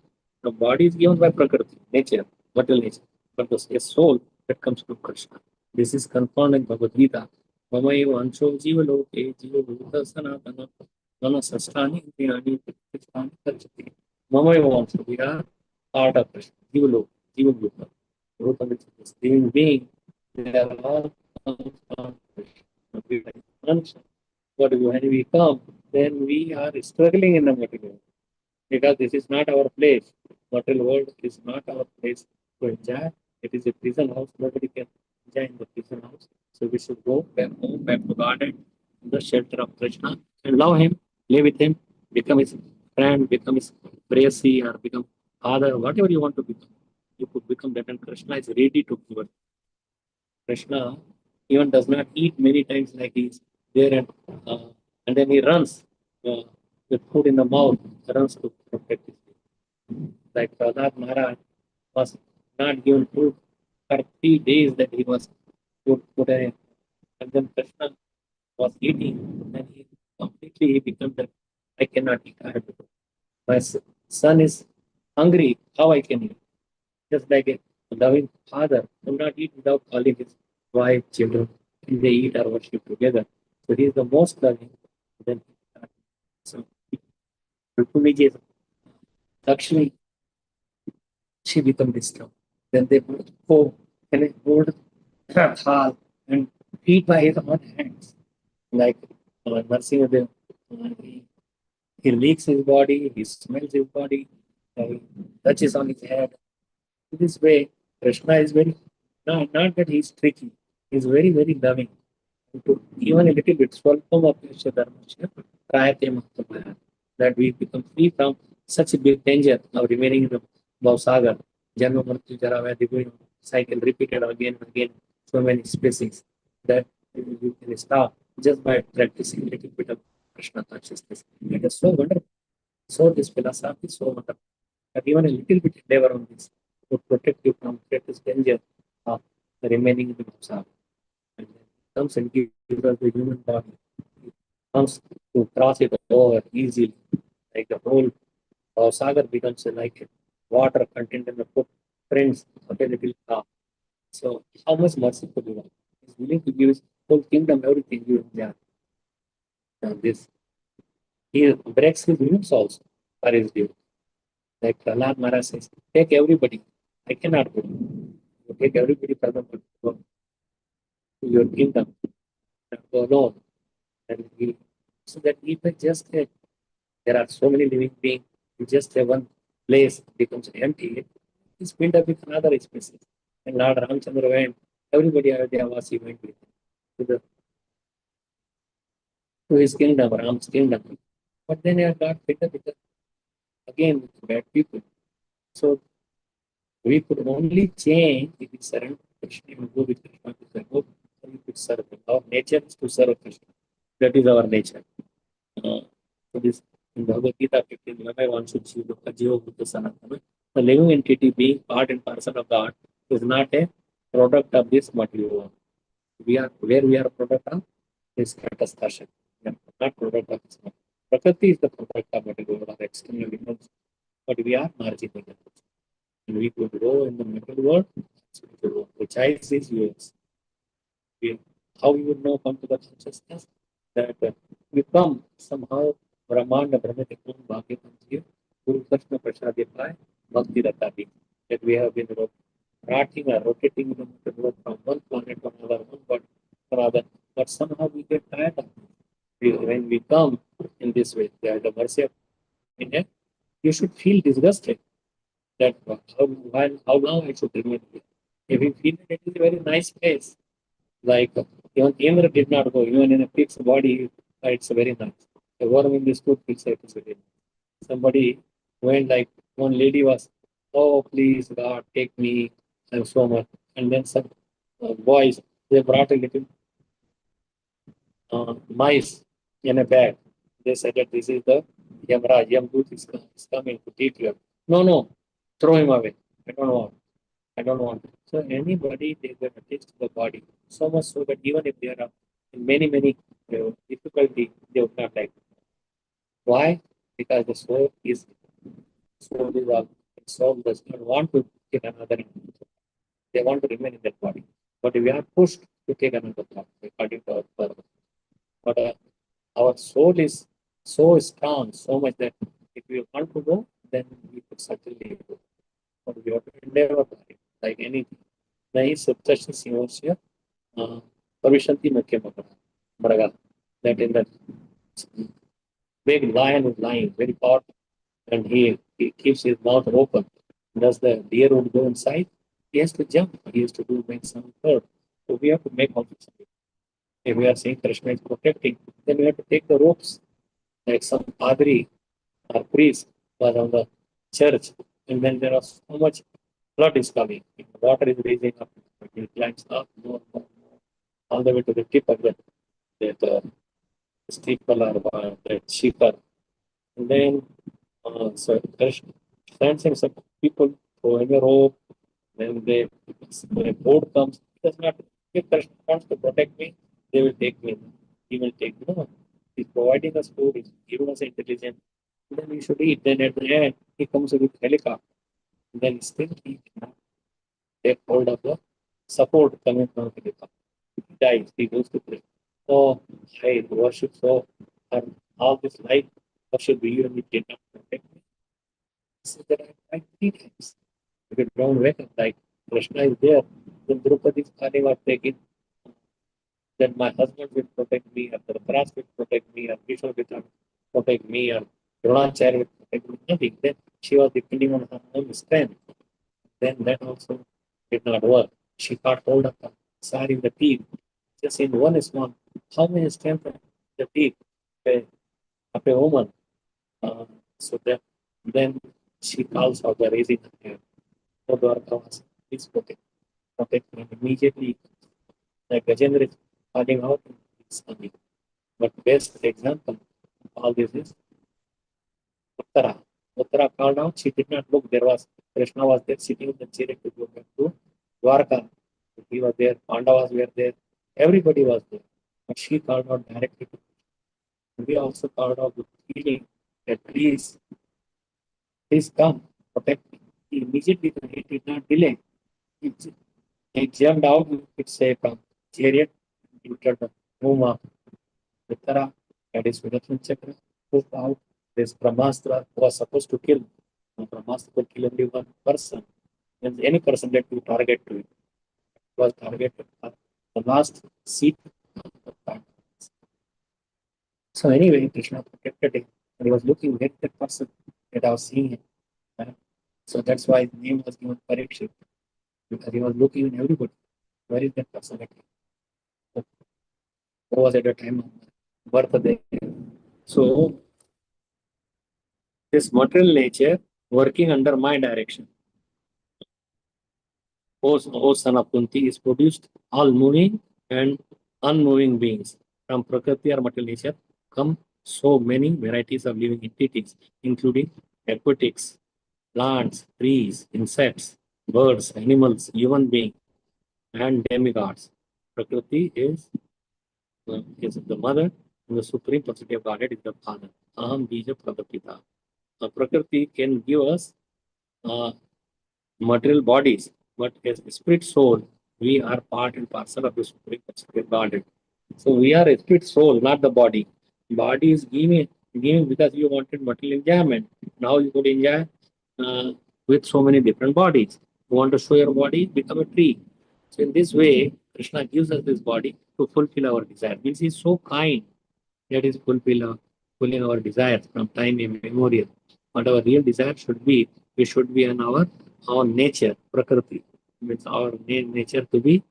The body is given by Prakriti, nature, material nature, but the soul that comes from Krishna. This is confirmed in Bhagavad Gita. Mamayo ansho jiva loke jiva bhuta sanatana mana sastani indriyani pratiष्ठानि karchati. Mamayo ansho, we are part of Krishna. Jiva loke, jiva bhuta. Bhuta means this living being. They are all comes from Krishna. But when we come, then we are struggling in the material world because this is not our place. Material world is not our place to enjoy. It is a prison house. Nobody can enjoy in the prison house. So we should go back home, back to garden, in the shelter of Krishna, and love him, live with him, become his friend, become his prayasi, or become father, whatever you want to become. You could become that, and Krishna is ready to give it. Krishna even does not eat many times, like he's there and then he runs with food in the mouth, runs to protect his food. Like Prahlad Maharaj was not given food for 3 days that he was put in. And then Krishna was eating and he became that I cannot eat. My son is hungry, how I can eat? Just like a loving father will not eat without calling his wife, children, and they eat or worship together. So he is the most loving. Then so Rukmini Lakshmi, she become disturbed. Then they both go and they hold Thal and feed by his own hands. Like Narasimha, he licks his body, he smells his body, he touches on his head. In this way, Krishna is very, not that he's tricky, he's very, very loving. To even a little bit, swalpam apyasya dharmasya, prayate mahtamaya, that we become free from such a big danger of remaining in the Bhavsagar, Janma Mrityu Jara Vyadhi cycle repeated again and again, so many species, that you can stop just by practicing a little bit of Krishna consciousness. It is so wonderful. So this philosophy is so wonderful. That even a little bit endeavor on this would protect you from greatest danger of remaining in the Bhavsagar. And then comes and gives us the human body. It comes to cross it over easily. Like the whole sagar becomes like water content in the footprints of a little calf. So how much merciful you are. He's willing to give his whole kingdom, everything you enjoy. And this he breaks his rules also for his due. Like Prahlad Maharaj says, take everybody. I cannot go. You take everybody for to your kingdom. And go alone. And he, so that even just there are so many living beings, you just have one place becomes empty, it's filled up with another species. And Lord Ramchandra went, everybody Ayodhya went with him to his kingdom, Ram's kingdom. But then he got filled up with again with bad people. So we could only change if we surrender to Krishna and go with Krishna to serve. We could serve him. Our nature is to serve Krishna. That is our nature. So this in Bhagavad Gita 15, one should see Jiva Bhuta Sanatana. The living entity being part and parcel of God is not a product of this material world. We are where we are a product of this Katastasha. We are not product of this material. Prakriti is the product of material world or external elements, but we are marginal. And we could grow in the material world, the choice is yours. How you would know come to the consciousness that we come somehow Brahmanda Brahmatikun Bhagyavan Guru Krishna Prasadipaya Bhakti Ratati, that we have been rotting or rotating in the world from one planet to another, one body to another, but somehow we get tired of it. When we come in this way, the mercy of India, you should feel disgusted that how long I should remain here. If you feel that it is a very nice place, like even Indra did not go, even in a fixed body, it's very nice. The worm in this food feels like it's very nice. Somebody went like one lady was, oh please God, take me, I'm so much. And then some boys, they brought a little mice in a bag. They said that this is the Yamraj, Yamdut is coming to teach you. No, throw him away. I don't want. I don't want. So anybody they get attached to the body so much so that even if they are in many difficulty, they would not like. Why? Because the soul is all. Soul does not want to take another. They want to remain in that body. But we are pushed to take another body according to our purpose. But our soul is so strong, so much that if we want to go, then we could certainly go. But we have to endeavor like anything. नहीं subtraction सिंहोस्य Pavishanti Mukhya Maraga. That in the big lion is lying very powerful and he keeps his mouth open. Does the deer would go inside? He has to jump. He has to do make some hurt. So we have to make all this. If we are saying Krishna is protecting, then we have to take the ropes. Like some padri or priest was on the church, and then there was so much flood is coming. Water is raising up. He climbs up more, all the way to the tip of that steeple or that sheeper. And then so Krishna sends him some people throwing a rope. When when a boat comes, he does not. If Krishna wants to protect me, they will take me. He will take me. No, he's providing us food. He's giving us intelligence. Then we should eat. Then at the end, he comes with helicopter. Then still he cannot take hold of the support coming from the helicopter. He dies. He goes to pray. So I worship so and all this life worship you and you did not protect me. So that I tried 3 times. If you don't wake up like Krishna is there, then Draupadi's Kali was taken. Then my husband will protect me, or Dhritarashtra will protect me, or Bhishma will protect me, or Dronacharya will protect me. Nothing. Then she was depending on her own strength. Then that also did not work. She got hold of the sari in the teeth. Just in one small, how many strength the teeth of a woman? So that then she calls out the raising her hand. So Dwarka was, please protect me. Immediately, the Gajendra is calling out Samik. But best example of all this is Uttara. Uttara called out, she did not look. There was Krishna was there sitting in the chariot to go back to Dwarka. He was there, Pandavas were there, everybody was there. But she called out directly to Krishna. We also called out with feeling that please come, protect me. He immediately he did not delay. He jumped out, it's say from chariot, entered the room of Uttara, that is Vidathan Chakra, moved out. This Brahmastra was supposed to kill. Brahmastra could kill only one person. And any person that you target to it was targeted at the last seat of the planet. So anyway, Krishna protected him. And he was looking at that person that I was seeing him. So that's why his name was given Parikshit. Because he was looking in everybody. Where is that person? Who was at the time of birth there? So this material nature working under my direction. O son of Kunti is produced all moving and unmoving beings. From Prakriti or material nature come so many varieties of living entities, including aquatics, plants, trees, insects, birds, animals, human beings, and demigods. Prakriti is the mother, and the supreme personality of Godhead is the father. Aham Bija Prakrita. Prakriti can give us material bodies, but as spirit soul, we are part and parcel of the supreme personality of Godhead. So we are a spirit soul, not the body. Body is giving because you wanted material enjoyment. Now you could enjoy with so many different bodies. You want to show your body, become a tree. So in this way, Krishna gives us this body to fulfill our desire. Means he's so kind that is fulfilling our desires from time immemorial. But our real desire should be, we should be in our nature, Prakriti. Means our nature to be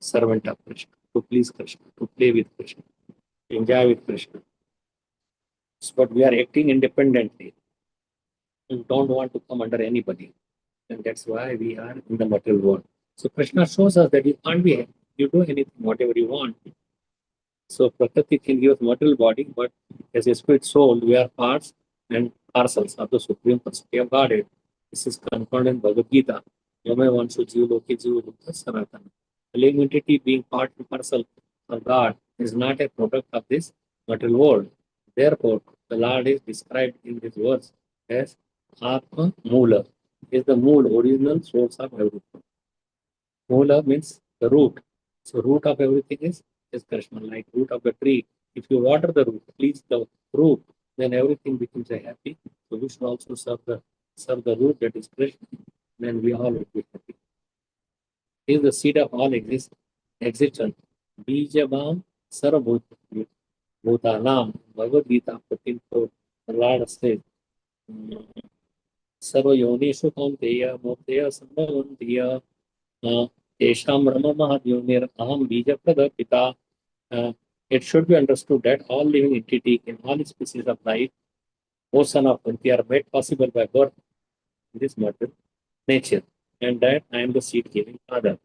servant of Krishna, to please Krishna, to play with Krishna, to enjoy with Krishna. But we are acting independently and don't want to come under anybody. And that's why we are in the material world. So Krishna shows us that you can't be, you do anything, whatever you want. So Prakriti can give us material body, but as a spirit soul, we are parts and parcels of the Supreme Personality of Godhead. This is confirmed in Bhagavad Gita. Yame Vanshu Jiva Loke Jiva Buddha Sanatana. A living entity being part and parcel of God is not a product of this material world. Therefore, the Lord is described in this verse as Atma Mula, is the mool, original source of everything. Mula means the root. So root of everything is Krishna, like root of the tree. If you water the root, please the root, then everything becomes a happy. So we should also serve the root that is Krishna, then we all will be happy. He is the seed of all existence. Bijabam Sarabhut Bhutanam Bhagavad Gita 14:4. The Lord says, Sarva Yonishu Kaunteya Mokteya Sambhavantiya Tesham Brahma Mahadhyonir Aham Bijapada Pita. It should be understood that all living entity in all species of life, O son of Kunti, are made possible by birth in this material nature, and that I am the seed-giving father.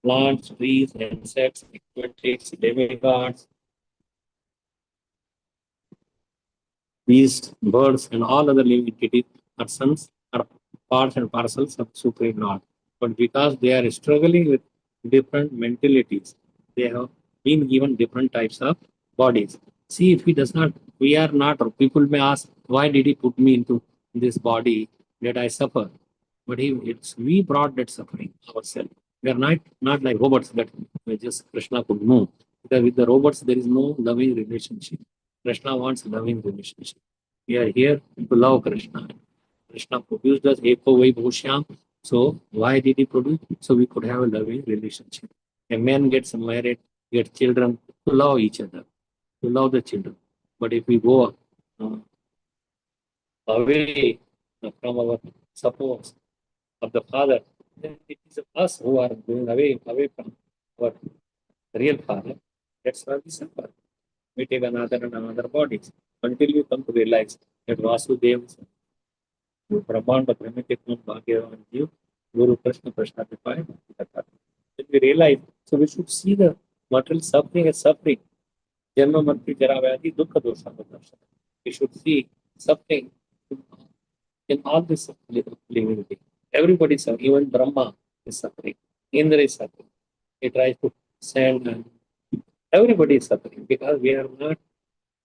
Plants, trees, insects, aquatics, demigods, beasts, birds, and all other living entities are sons, are parts and parcels of Supreme Lord. But because they are struggling with different mentalities, they have been given different types of bodies. See, if he does not, we are not, people may ask, why did he put me into this body that I suffer? But we brought that suffering ourselves. We are not like robots that just Krishna could move. Because with the robots, there is no loving relationship. Krishna wants loving relationship. We are here to love Krishna. Krishna produced us Eko Vai Bhushyam. So why did he produce? So we could have a loving relationship. A man gets married, gets children to love each other, to love the children. But if we go away from our support of the Father, then it is us who are going away from our real Father. That's why we suffer. We take another and another bodies until you come to realize that Vasudev is Brahmanda Brahmatikman Bhagyavan Jiv Guru Krishna Krishna Pipaya. Then we realize, so we should see the material suffering as suffering. Janma Mati Jaravadi Dukha Dosha. We should see suffering in all this living thing. Everybody is suffering, even Brahma is suffering, Indra is suffering. He tries to send and everybody is suffering because we are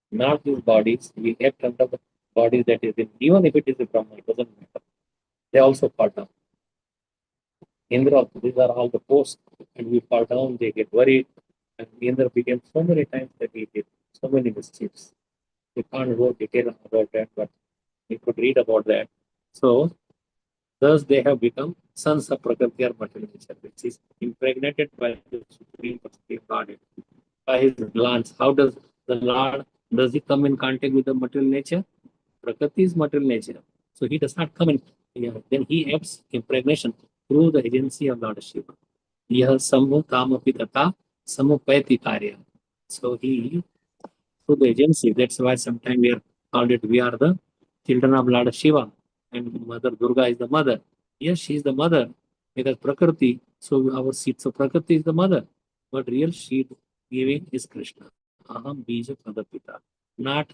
not these bodies, we act under the bodies that is in, even if it is a Brahma, it doesn't matter. They also fall down. Indra, these are all the posts, and we fall down, they get worried, and Indra became so many times that he did so many mischiefs. We can't go detail about that, but we could read about that. So, thus they have become sons of Prakriti or material nature, which is impregnated by the Supreme Lord. By his glance, how does the Lord, does he come in contact with the material nature? Prakriti is material nature. So he does not come in, then he acts impregnation through the agency of Lord Shiva. Yah sammu kamapi tata samupayati karya. So he, through the agency, that's why sometimes we are called it, we are the children of Lord Shiva and Mother Durga is the mother. Yes, she is the mother because Prakriti, so our seed, so Prakriti is the mother, but real seed giving is Krishna. Aham bija pradapita, not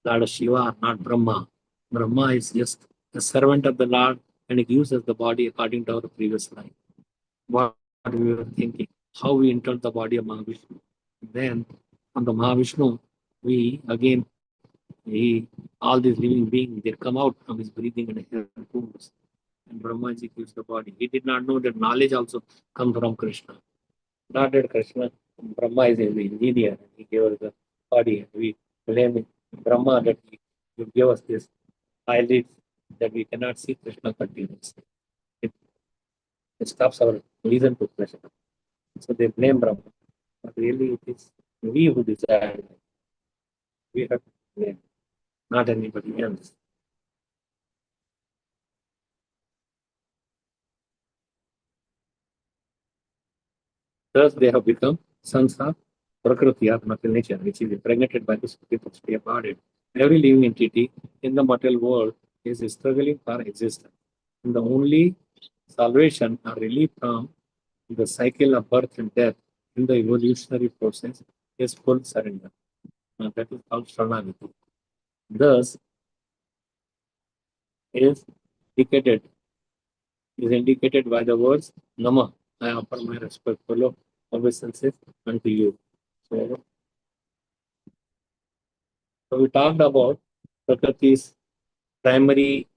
Lord Shiva, not Brahma. Brahma is just a servant of the Lord and he gives us the body according to our previous life. What we were thinking, how we entered the body of Mahavishnu. Then on the Mahavishnu, we again, all these living beings, they come out from his breathing and air wounds. And Brahmaji gives the body. He did not know that knowledge also comes from Krishna. Not that Krishna, Brahma is the engineer, and he gave us the body. And we blame Brahma that he gave us this eyelids that we cannot see Krishna continuously. It stops our reason to Krishna. So they blame Brahma. But really it is we who desire. We have to blame, not anybody else. Thus they have become sons of Prakriti or material nature, which is impregnated by the Supreme body. Every living entity in the material world is struggling for existence. And the only salvation or relief from the cycle of birth and death in the evolutionary process is full surrender. That is called Sharanagati. Thus, is indicated is indicated by the words Namah. I offer my respectful obeisances unto you. So we talked about Prakriti's primary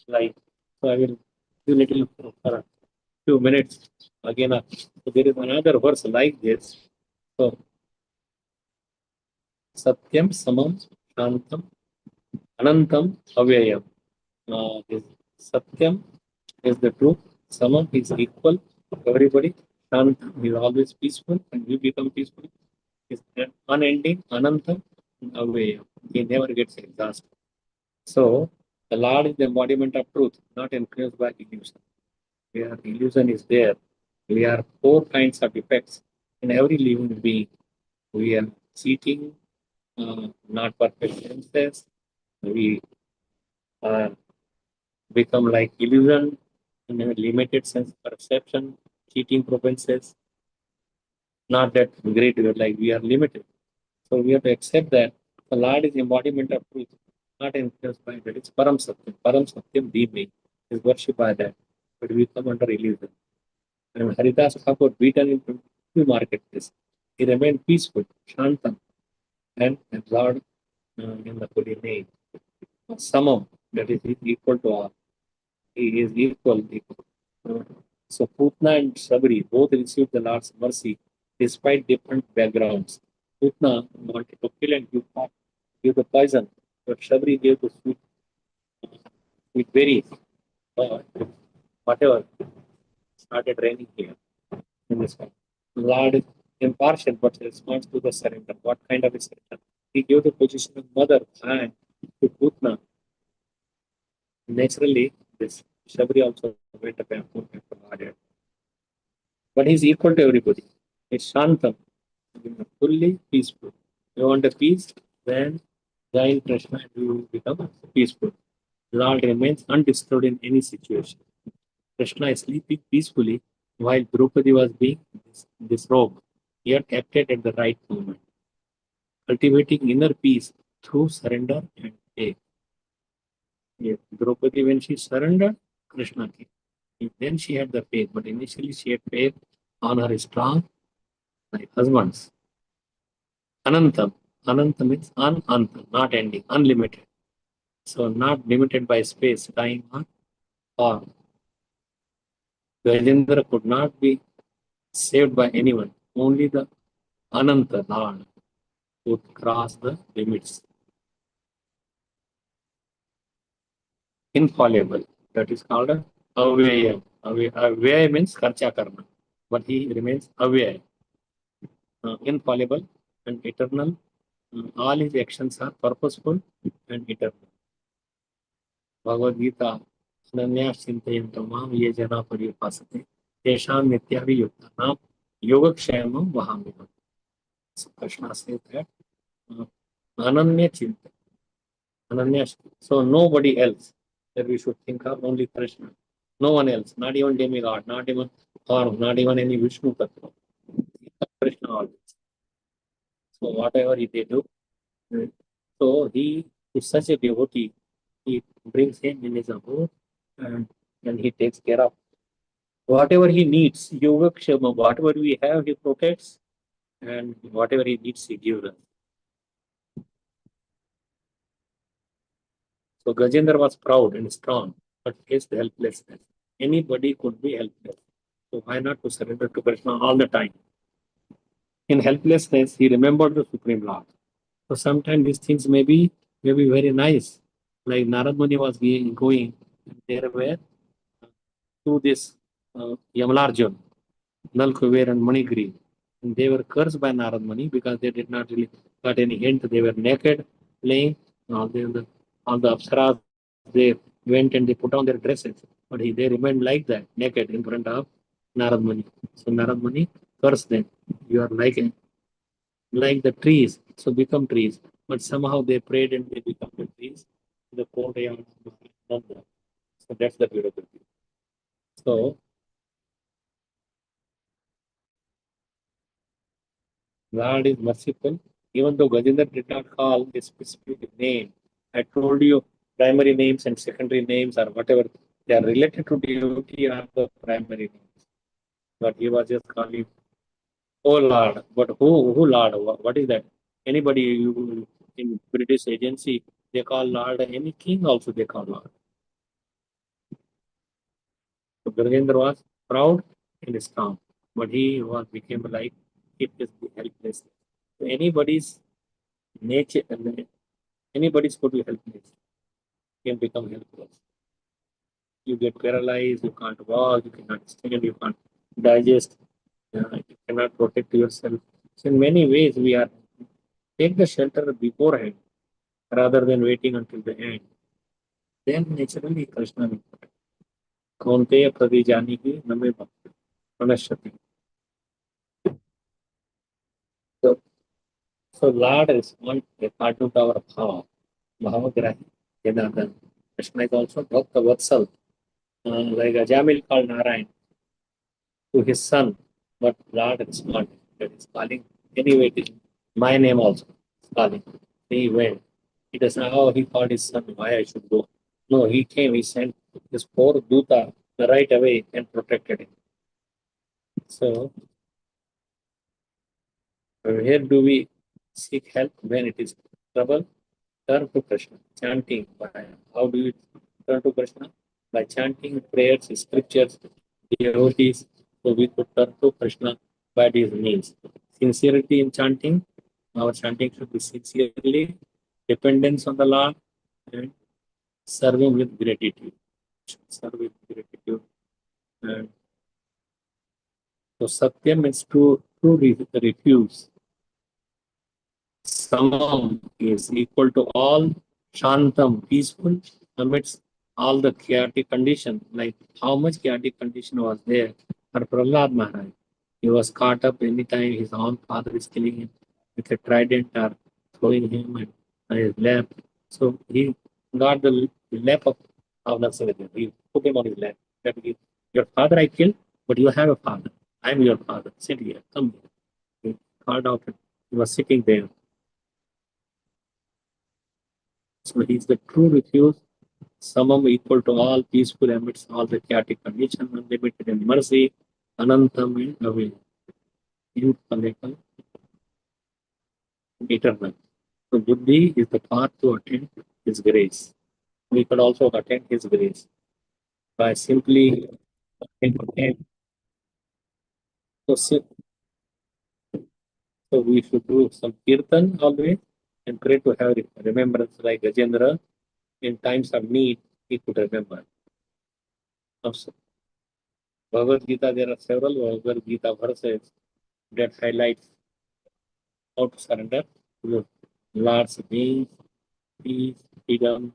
life. So I will do little for a few minutes again. So there is another verse like this. So Satyam Samam Shantam Anantam Avyayam. This Satyam is the truth. Samam is equal to everybody. Shantam is always peaceful, and we become peaceful. Is unending, Anantam, Avyayam. He never gets exhausted. So the Lord is the embodiment of truth, not influenced by illusion. Where illusion is there, we are four kinds of effects in every living being. We are cheating, not perfect senses. We become like illusion in a limited sense perception, cheating propensities. Not that great, like we are limited. So we have to accept that the Lord is embodiment of truth, not influenced by that. It's Param Satyam. Param Satyam, the being, is worshipped by that. But we come under illusion. And Haridas Thakur beaten into two marketplace. He remained peaceful, Shantam, and absorbed in the holy name. Samam, that is equal to all. He is equal. So Putna and Sabri both received the Lord's mercy despite different backgrounds. Putna wanted to kill and give the poison, but Sabri gave the sweet berries. Whatever started raining here in this one. Lord is impartial but responds to the surrender. What kind of a surrender? He gave the position of mother and to Putna. Naturally, this Shabri also went up and Lord. But he's equal to everybody. It's Shantam, fully peaceful. You want a peace, then join Krishna and you will become peaceful. Lord remains undisturbed in any situation. Krishna is sleeping peacefully while Draupadi was being disrobed, yet acted at the right moment, cultivating inner peace through surrender and faith. Yes, Draupadi, when she surrendered, Krishna came. Then she had the faith, but initially she had faith on her strong like husbands. Anantam. Anantam means unantam, not ending, unlimited. So not limited by space, time, or form. Gajendra could not be saved by anyone. Only the Ananta Lord would cross the limits. Infallible. That is called a avyaya. Avyaya means karcha karna. But he remains avyaya. Infallible and eternal. All his actions are purposeful and eternal. Bhagavad Gita. Ananya Chintayantam Mam Ye Jana Pariyupasate Tesham Nityabhiyuktanam Yogakshayamam Vahamimam. So Krishna says that Ananya Chinta. Ananya. So nobody else that we should think of, only Krishna. No one else, not even demigod, not even or not even any Vishnu Tattva. Krishna always. So whatever they do, so he is such a devotee, he brings him in his abode and he takes care of whatever he needs. Yogakshema, whatever we have, he protects, and whatever he needs, he gives us. So Gajendra was proud and strong, but faced helplessness. Anybody could be helpless. So why not to surrender to Krishna all the time? In helplessness, he remembered the Supreme Lord. So sometimes these things may be very nice. Like Narad Muni was going, and there were to this Yamalarjun, Nal Kuber and Manigri. And they were cursed by Narad Muni because they did not really got any hint. They were naked, playing. All the Apsaras, they went and they put on their dresses. But they remained like that, naked in front of Narad Muni. So Narad Muni cursed them. You are like the trees, so become trees. But somehow they prayed and they become the trees. The Kodaya. So that's the beautiful thing. So God is merciful. Even though Gajendra did not call a specific name, I told you primary names and secondary names or whatever They are related to devotee are the primary things. But he was just calling, oh Lord. But who Lord? What is that? Anybody you in British agency, they call Lord, any king also they call Lord. So Gurgendra was proud and strong, but he was became like it is the helpless. So anybody's nature, anybody's could be helpless, can become helpless. You get paralyzed, you can't walk, you cannot stand, you can't digest, you cannot protect yourself. So in many ways, we are take the shelter beforehand rather than waiting until the end. Then naturally Krishna will protect. Kaunteya pradijani name bhakti pranashati. So, so Lord is one part of our power. Bhavagrahi, Janardhan. Krishna is also Bhakta Vatsal. Like Ajamil called Narayan to his son, but Lord responded. That is calling. Anyway, it is my name also. Calling. He went. He doesn't know how he called his son, why I should go. No, he came, he sent his poor Duta right away and protected him. So, where do we seek help when it is trouble? Turn to Krishna. Chanting. How do you turn to Krishna? By chanting prayers, scriptures, devotees. So we could turn to Krishna by these means. Sincerity in chanting. Our chanting should be sincerely, dependence on the Lord, and serving with gratitude. Serve with gratitude. And so Satyam means to refuse. Samam is equal to all. Shantam, peaceful amidst all the chaotic condition. Like how much chaotic condition was there for Prahlad Maharaj. He was caught up anytime his own father is killing him with a trident or throwing him on his lap. So he got the lap of Narsingh. He put him on his lap. That he, your father I killed, but you have a father. I am your father. Sit here. Come here. He called out. He was sitting there. So he is the true refuse, samam equal to all, peaceful amidst all the chaotic condition, unlimited in mercy, anantam in away, infinite, eternal. So buddhi is the path to attain his grace. We could also attain his grace by simply so we should do some kirtan always and pray to have remembrance like Gajendra. In times of need, he could remember. Also, Bhagavad Gita, there are several Bhagavad Gita verses that highlights how to surrender to the Lord's means, peace, freedom.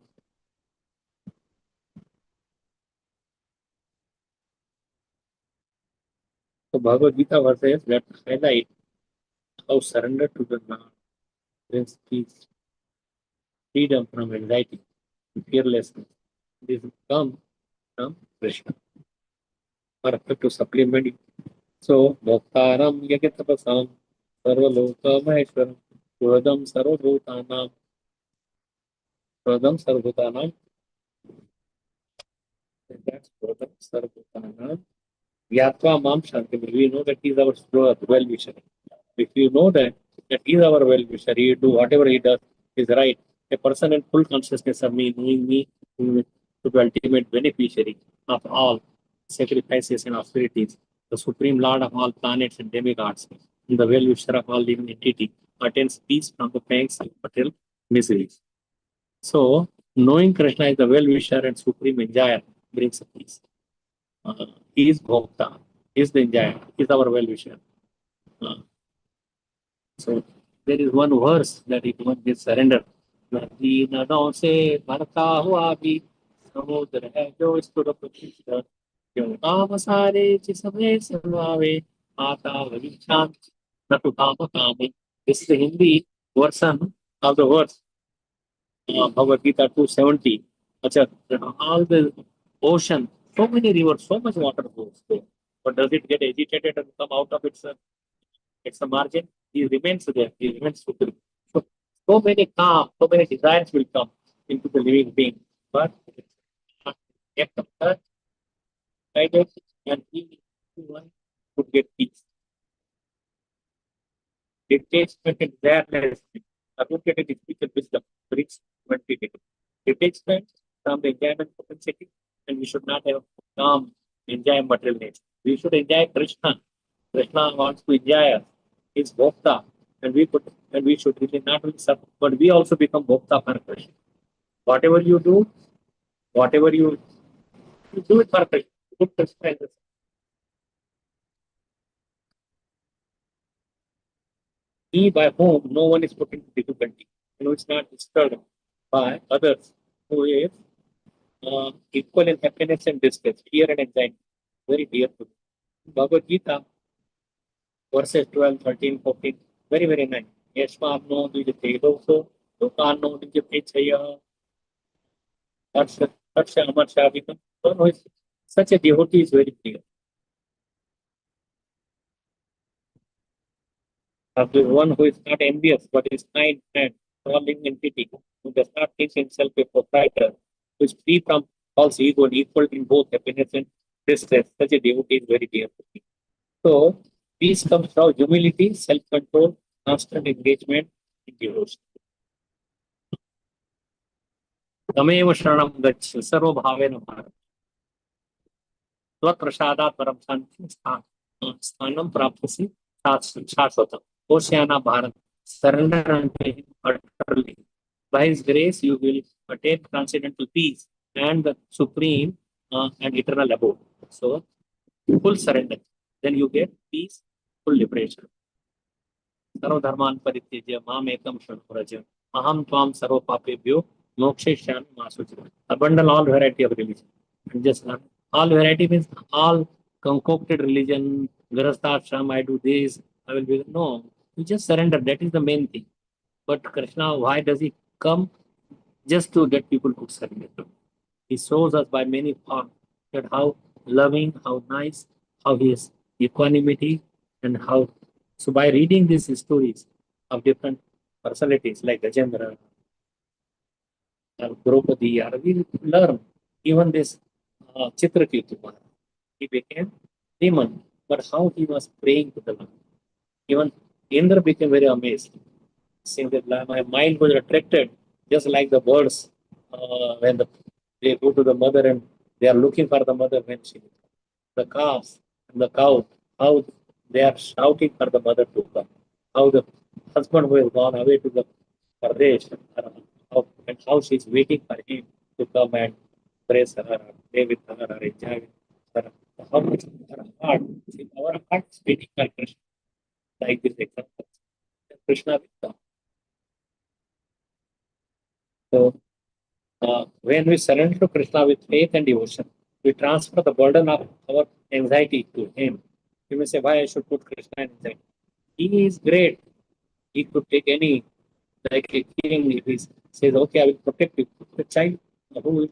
So Bhagavad Gita verses that highlight how surrender to the Lord brings peace, freedom from anxiety, fearlessness. This comes from Krishna. Perfect to supplement it. So Bhaktaram Yagatapasam Sarvaloka Maheshwaram Shuhadam Sarvabhutanam Shuhadam Sarvabhutanam. That's Shuhadam Sarvabhutanam. Yatva Mam Shanti. We know that he is our well wisher. If you know that he is our well wisher, he do whatever he does is right. A person in full consciousness of me, knowing me to the ultimate beneficiary of all sacrifices and austerities, the supreme lord of all planets and demigods, and the well wisher of all living entity, attains peace from the pangs of material miseries. So, knowing Krishna is the well wisher and supreme enjoyer brings peace. He is Bhokta, he is the enjoyer, he is our well wisher. So there is one verse that if one gets surrendered, नदियों से भरता हुआ भी समुद्र है जो स्फुर प्रतिष्ठा क्यों काम सारे जिसमें समावे आता वही शांत न तो काम कामे. This is the Hindi version of the verse Bhagavad Gita 270. Achha, all the ocean, so many rivers, so much water goes there. But does it get agitated and come out of its a margin? He remains there. He remains supreme. So many calm, so many desires will come into the living being, but Get the earth, guided, and everyone would get peace. Detachment is awareness. Associated with spiritual wisdom brings quantity. Detachment from the enjoyment propensity, and we should not have enjoy material nature. We should enjoy Krishna. Krishna wants to enjoy us. He's Bhokta, and we should really not only suffer, but we also become Bhokta for Krishna. Whatever you do, whatever you do it for Krishna. Put Krishna in the he by whom no one is put into difficulty. It's not disturbed by others who is equal in happiness and distress, fear and anxiety. Very dear to me. Bhagavad Gita, verses 12, 13, 14, very, very nice. Yashmapno dvijate Lokano dvijate Harsha Amarshavikam. Such a devotee is very clear. Of the one who is not envious, but is kind and falling entity, who does not think himself a proprietor, who is free from false ego and equal in both happiness and distress. Such a devotee is very dear to me. So, peace comes from humility, self-control, constant engagement in devotion. तमेव शरणं गच्छ सर्वभावेन भारत त्वत्प्रसादात् परं शान्तिं स्थानं प्राप्स्यसि शाश्वतम्. Oceana Bharat, surrender unto him utterly. By his grace, you will attain transcendental peace and the supreme and eternal abode. So, full surrender. Then you get peace, full liberation. Sarvadharman parityajya mam ekam shranuraja aham tvam sarva papebhyo mokshayami ma suchita. Abandon all variety of religion. And just all variety means all concocted religion, Grahasthashram, I do this, I will be. No, you just surrender. That is the main thing. But Krishna, why does he come? Just to get people to surrender. He shows us by many forms that how loving, how nice, how he is equanimity, and how. So by reading these stories of different personalities like Gajendra, or Draupadi, or we learn even this Chitraketu, he became demon, but how he was praying to the Lord. Even Indra became very amazed, saying that my mind was attracted, just like the birds when they go to the mother and they are looking for the mother when she, the calves and the cow, how they are shouting for the mother to come, how the husband who has gone away to the Pradesh, and how she is waiting for him to come and praise her, play with her, or enjoy with her. How much her heart, see, our heart is waiting for Krishna, like this example. Krishna will come. So, when we surrender to Krishna with faith and devotion, we transfer the burden of our anxiety to him. You may say, why I should put Krishna in anxiety? He is great. He could take any, like a king, if he says, okay, I will protect you. The child who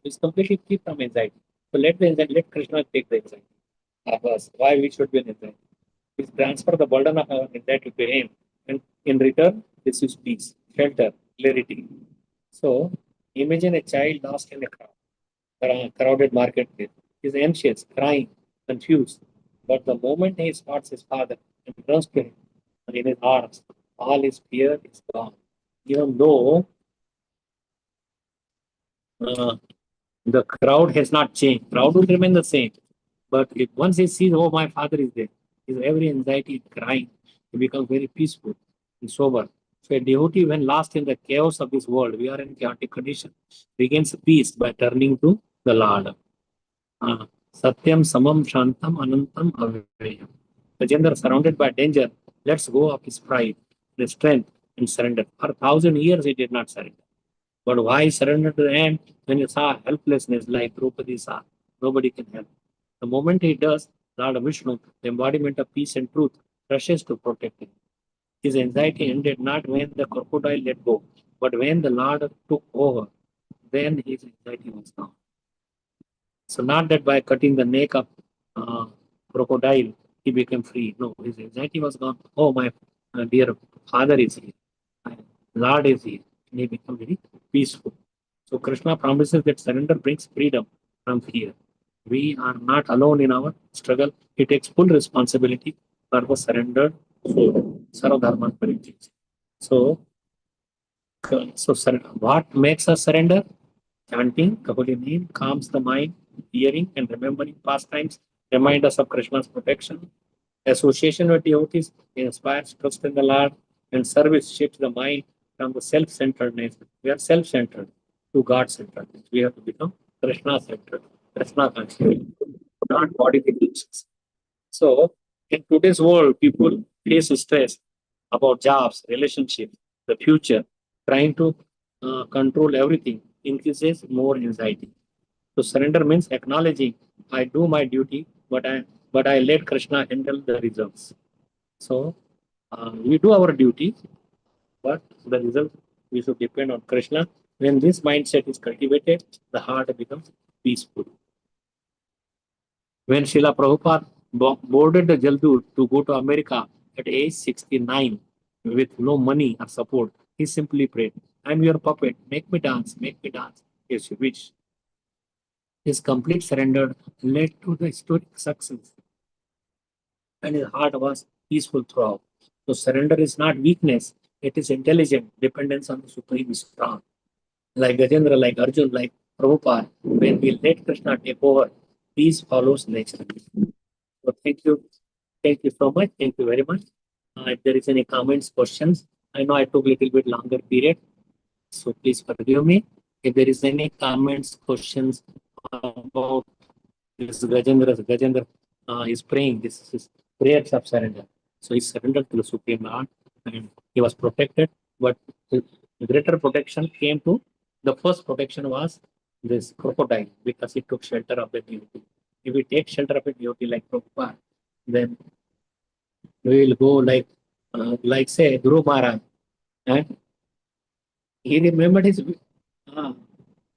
is completely free from anxiety. So let Krishna take the anxiety of us. Why we should be in anxiety? We transfer the burden of our anxiety to him. And in return, this is peace, shelter, clarity. So imagine a child lost in a crowded marketplace. He's anxious, crying, confused. But the moment he spots his father and runs to him and in his arms, all his fear is gone. Even though the crowd has not changed, crowd will remain the same. But once he sees, oh, my father is there, his every anxiety is crying, he becomes very peaceful and sober. So a devotee, when lost in the chaos of this world, we are in chaotic condition, begins peace by turning to the Lord. Satyam, Samam, Shantam, Anantam, Avayam. Gajendra, surrounded by danger, lets go of his pride, his strength, and surrender. For 1,000 years, he did not surrender. But why surrender to the end? When he saw helplessness like Draupadi saw, nobody can help. The moment he does, Lord Vishnu, the embodiment of peace and truth, rushes to protect him. His anxiety ended not when the crocodile let go, but when the Lord took over. Then his anxiety was gone. So not that by cutting the neck of crocodile, he became free. No, his anxiety was gone. Oh, my dear father is here. My Lord is here. And he became very peaceful. So Krishna promises that surrender brings freedom from here. We are not alone in our struggle. He takes full responsibility for the surrendered soul. Sarvadharman Parijit. So, what makes us surrender? Chanting the holy name calms the mind, hearing and remembering past times remind us of Krishna's protection. Association with devotees inspires trust in the Lord, and service shapes the mind from the self-centeredness. We are self-centered to God-centeredness. We have to become Krishna-centered, Krishna-conscious, not body conditions. So, in today's world, people face stress about jobs, relationships, the future, trying to control everything increases more anxiety. So surrender means acknowledging I do my duty, but I let Krishna handle the results. So we do our duty, but the result we should depend on Krishna. When this mindset is cultivated, the heart becomes peaceful. When Srila Prabhupada boarded the Jaldur to go to America at age 69 with no money or support, he simply prayed, I'm your puppet, make me dance, as you wish. His complete surrender led to the historic success, and his heart was peaceful throughout. So surrender is not weakness, it is intelligent dependence on the Supreme strong. Like Gajendra, like Arjun, like Prabhupada, when we let Krishna take over, peace follows naturally. So thank you so much. Thank you very much. If there is any comments, questions, I know I took a little bit longer period, so please forgive me. If there is any comments, questions about this Gajendra is praying, this is his prayers of surrender. So he surrendered to the Supreme Lord and he was protected, but the greater protection came to, the first protection was this crocodile, because he took shelter of the devotee. If we take shelter of a devotee like Prabhupada, then we will go like say Guru Maharaj, and he remembered his to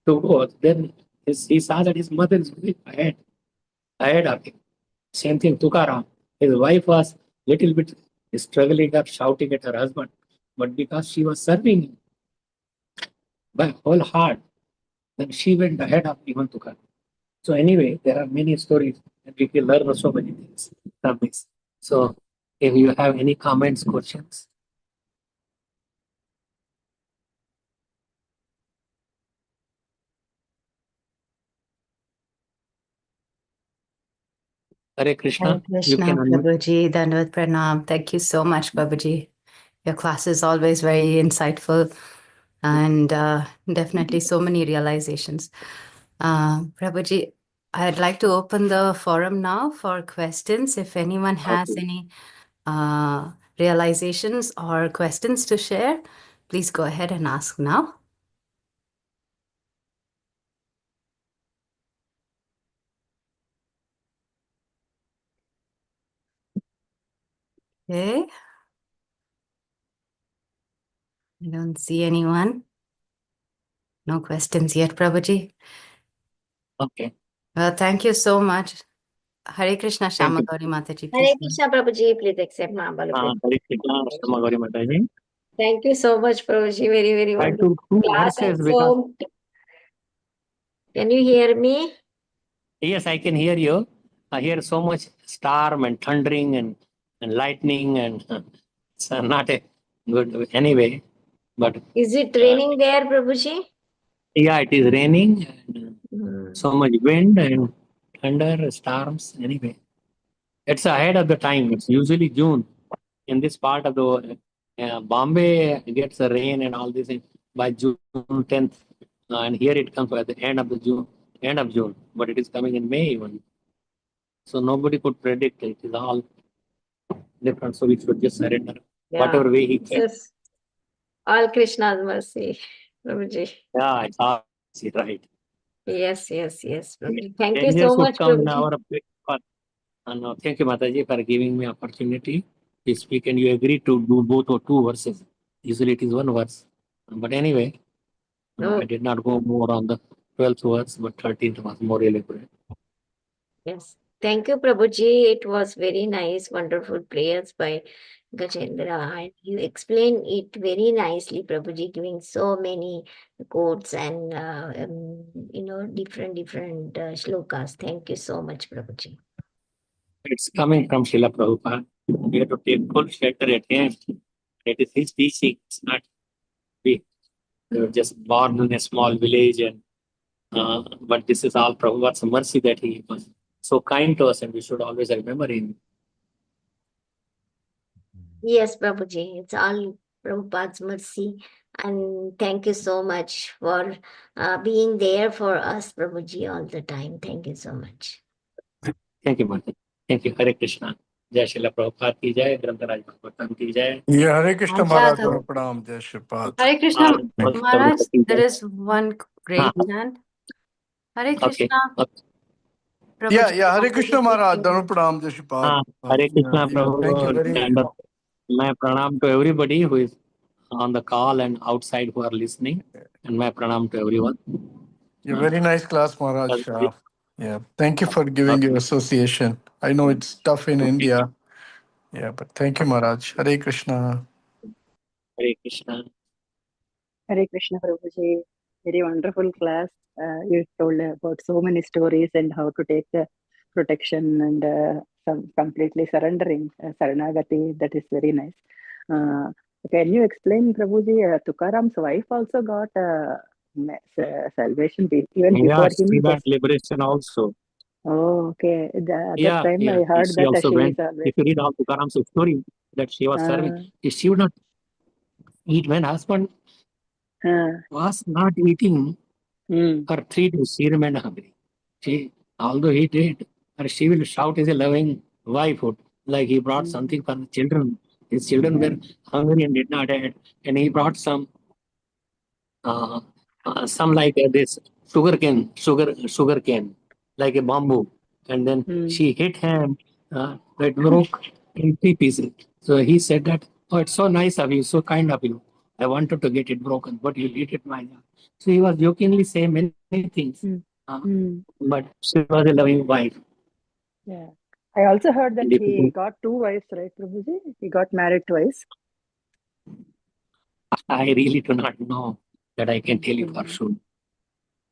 go. Then he saw that his mother is ahead of him. Same thing, Tukaram. His wife was little bit struggling up, shouting at her husband, but because she was serving him by whole heart, then she went ahead of even Tukaram. So anyway, there are many stories, and we can learn so many things from this. So if you have any comments, questions. Hare Krishna. Hare You Krishna, can unmute. Prabhuji, Dandavat Pranam. Thank you so much, Prabhuji. Your class is always very insightful and definitely so many realizations. Prabhuji, I'd like to open the forum now for questions. If anyone has any realizations or questions to share, please go ahead and ask now. Okay. I don't see anyone. No questions yet, Prabhuji. Okay. Well, thank you so much. Hare Krishna, Thank Shama you. Gauri Mataji. Hare Please. Krishna, Prabhuji, please accept my humble Hare Krishna, Shama Gauri Mataji. Thank you so much, Prabhuji. Very, very I wonderful took 2 class. verses And because so, can you hear me? yes, I can hear you. I hear so much storm and thundering and lightning, and it's not a good anyway. But Is it raining there, Prabhuji? yeah, it is raining and so much wind and thunder, storms. Anyway, it's ahead of the time. It's usually June in this part of the world. Bombay gets the rain and all this by June 10th, and here it comes at the end of June, but it is coming in May even. So nobody could predict it. It is all different. So we should just surrender whatever way he can. Yes. All Krishna's mercy, Prabhuji. Yeah, it's all right. Yes, Prabhuji. Thank you Dangers so would much, come in Prabhuji. our path. And thank you, Mataji, for giving me opportunity to speak. And you agreed to do both or 2 verses. Usually it is 1 verse. But anyway, I did not go more on the 12th verse, but 13th was more elaborate. Yes. Thank you, Prabhuji. It was very nice, wonderful prayers by Gajendra, and you explain it very nicely, Prabhuji, giving so many quotes and different shlokas. Thank you so much, Prabhuji. It's coming from Srila Prabhupada. We have to take full shelter at him. It is his teaching. It's not we. We were just born in a small village, and but this is all Prabhupada's mercy that he was so kind to us, and we should always remember him. Yes, Prabhuji, it's all Prabhupada's mercy. And thank you so much for being there for us, Prabhuji, all the time. Thank you so much. Thank you, Mother. Thank you. Hare Krishna. Jai Srila Prabhupada ki jai, Grantaraj Bhagavatam ki jai. Yeah, Hare Krishna Acha, Maharaj, Pranam, Jai Shripad. Hare Krishna All Maharaj, ki there jai. is one great chant. Hare Okay. Krishna. Yeah, Prabhuji, Hare want to Krishna repeat Maharaj, it? Dhanu Pranam, Jai Shripad. Hare Krishna Thank you Prabhu. very And much. my pranam to everybody who is on the call and outside who are listening. And my pranam to everyone. Yeah, very nice class, Maharaj. Yeah, thank you for giving your association. I know it's tough in India. Yeah, but thank you, Maharaj. Hare Krishna. Hare Krishna. Hare Krishna Prabhuji, very wonderful class. You told about so many stories and how to take the protection and some completely surrendering, Saranagati. That is very nice. Can you explain, Prabhuji? Tukaram's wife also got salvation even before him. She got liberation also. Oh, okay. The other time I heard She that also she went. is always. If you read all Tukaram's story that she was serving, she would not eat when husband was not eating for 3 days. She remained hungry. Although he did, she will shout as a loving wife, like he brought something for the children. His children were hungry and did not eat, and he brought some like this sugar cane, like a bamboo, and then she hit him. It broke in 3 pieces. So he said that, "Oh, it's so nice of you, so kind of you. I wanted to get it broken, but you did it my job." So he was jokingly saying many things, but she was a loving wife. Yeah. I also heard that he got 2 wives, right, Prabhuji? He got married twice. I really do not know that I can tell you for sure.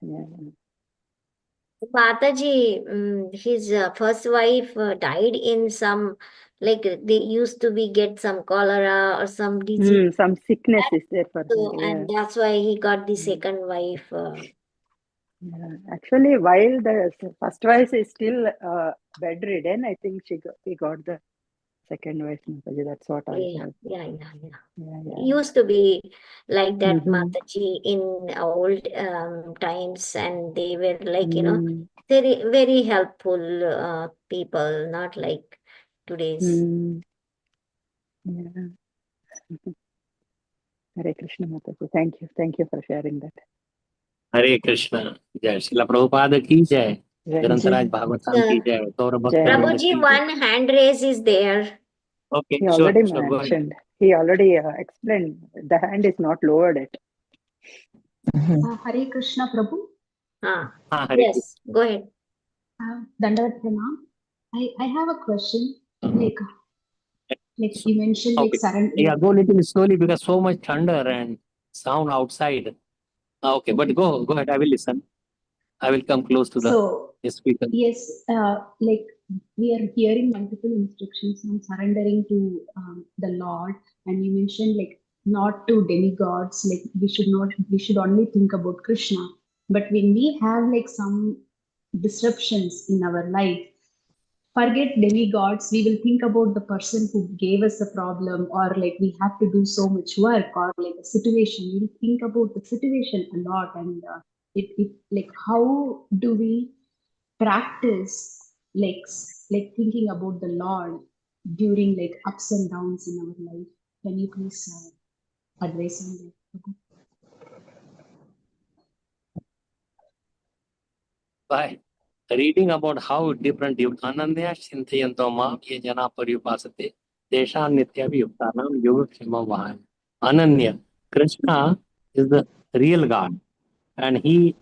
Yeah. Mataji, his first wife died in some, like they used to get some cholera or some disease. Some sickness is there for So, her. Yeah. and that's why he got the second wife. Yeah. Actually, while the first wife is still bedridden, I think he got the second wife. Mataji. That's what I heard. Yeah. Used to be like that, Mataji, in old times, and they were like, very, very helpful people, not like today's. Yeah. Hare Krishna Mataji. Thank you for sharing that. Hare Krishna. Jai Srila Prabhupada ki jai. Grantaraj Bhagavatam ki jai. Prabhuji, one hand raise is there. Okay, he already mentioned. He already explained. The hand is not lowered yet. Hare Krishna, Prabhu. Yes, go ahead. Dandavat Pranam. I have a question. Like you mentioned, like surrender. Yeah, go a little slowly because so much thunder and sound outside. Okay, but go ahead. I will listen. I will come close to the speaker. Yes, like we are hearing multiple instructions on surrendering to the Lord, and you mentioned like not to demigods. Like we should only think about Krishna. But when we have like some disruptions in our life, forget demigods, we will think about the person who gave us the problem, or like we have to do so much work, or like a situation. We'll think about the situation a lot, and it like how do we practice like thinking about the Lord during like ups and downs in our life? Can you please advise on that? By reading about how different Ananya Shintayanto Ma Ye Jana Paripasate Desha Nitya Yuktanam Yogakshema Vahan. Ananya, Krishna is the real God, and he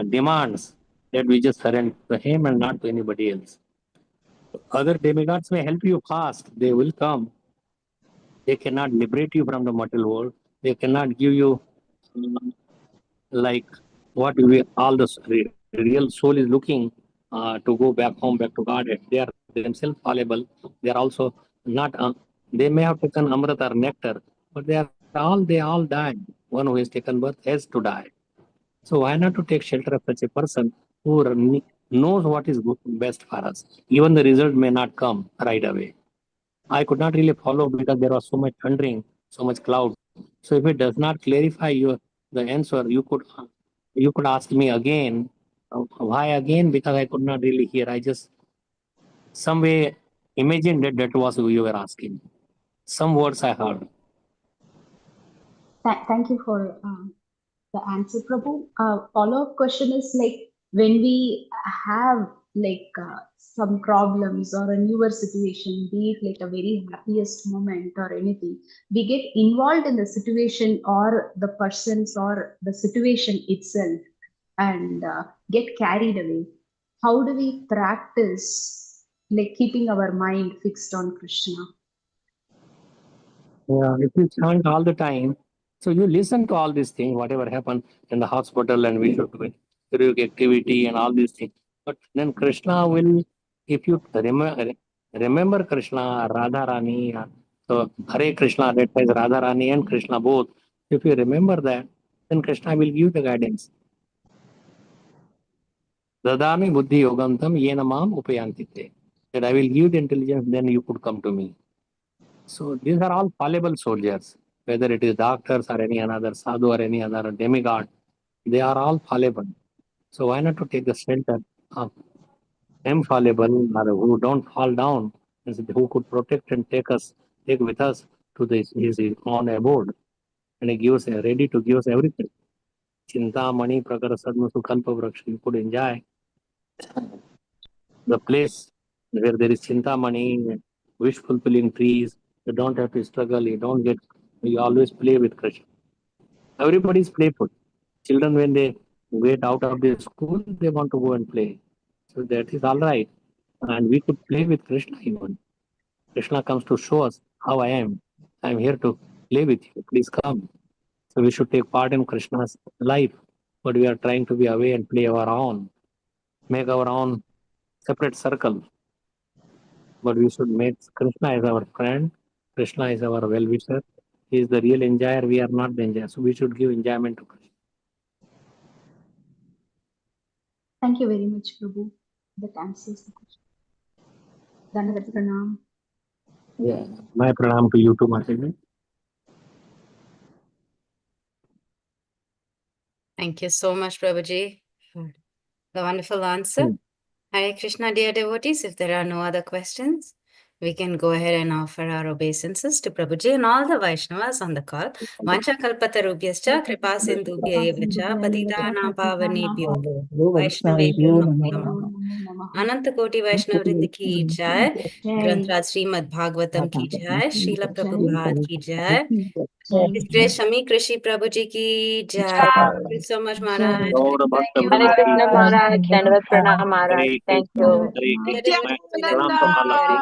demands that we just surrender to him and not to anybody else. Other demigods may help you fast, they will come, They cannot liberate you from the material world. They cannot give you like what we all the real soul is looking to go back home, back to God. They are themselves fallible. They are also not. They may have taken amrita or nectar, but they all die. One who has taken birth has to die. So why not to take shelter of such a person who knows what is good, best for us? Even the result may not come right away. I could not really follow because there was so much thundering, so much cloud. So if it does not clarify the answer, you could ask me again. Why again? Because I could not really hear. I just some way imagined that was who you were asking. Some words I heard. Thank you for the answer, Prabhu. Follow-up question is like when we have some problems or a newer situation, be it like a very happiest moment or anything, we get involved in the situation or the persons or the situation itself and get carried away. How do we practice like keeping our mind fixed on Krishna? Yeah, if you chant all the time, so you listen to all these things, whatever happened in the hospital, and we should do heroic activity and all these things. But then Krishna will, if you remember Krishna, Radha Rani, so Hare Krishna, that is Radha Rani and Krishna both. If you remember that, then Krishna will give the guidance. Dadami buddhi yogantam yena mam upayantite. That I will give the intelligence, then you could come to me. So these are all fallible soldiers, whether it is doctors or any another sadhu or any other demigod, they are all fallible. So why not to take the shelter of infallible or who don't fall down, who could protect and take with us to his own abode, and he gives ready to give us everything. Chinta mani prakara sadma sukalpa vraksha. You could enjoy the place where there is chintamani, wish fulfilling trees. You don't have to struggle. You always play with Krishna. Everybody is playful. Children, when they get out of the school, they want to go and play. So that is all right. And we could play with Krishna even. Krishna comes to show us how I am. I am here to play with you. Please come. So we should take part in Krishna's life. But we are trying to be away and play our own. Make our own separate circle. But we should make Krishna as our friend. Krishna is our well-wisher. He is the real enjoyer. We are not the enjoyer. So we should give enjoyment to Krishna. Thank you very much, Prabhu. That answers the question. Dandavat Pranam. Yeah. My pranam to you too, Mataji. Thank you so much, Prabhuji, for the wonderful answer. Hare Krishna, dear devotees. If there are no other questions, we can go ahead and offer our obeisances to Prabhuji and all the Vaishnavas on the call. Vancha kalpatarubhyascha kripa sindhubhya evacha patitana pavanebhyo Vaishnavebhyo namo namaha. Ananta Koti Vaishnav Vrind ki jai, Grantraj Srimad Bhagavatam ki jai, Srila Prabhupada ki jai. His Grace Samik Rishi Prabhuji ki jai. Thank you so much, Maharaj. Gaura Bhakta Hare Vrinda ki Krishna jai. Maharaj, Dandavat Pranam Maharaj. Hare Thank Krishna, you. Hare Hare Krishna. Krishna. Pranam to all of you.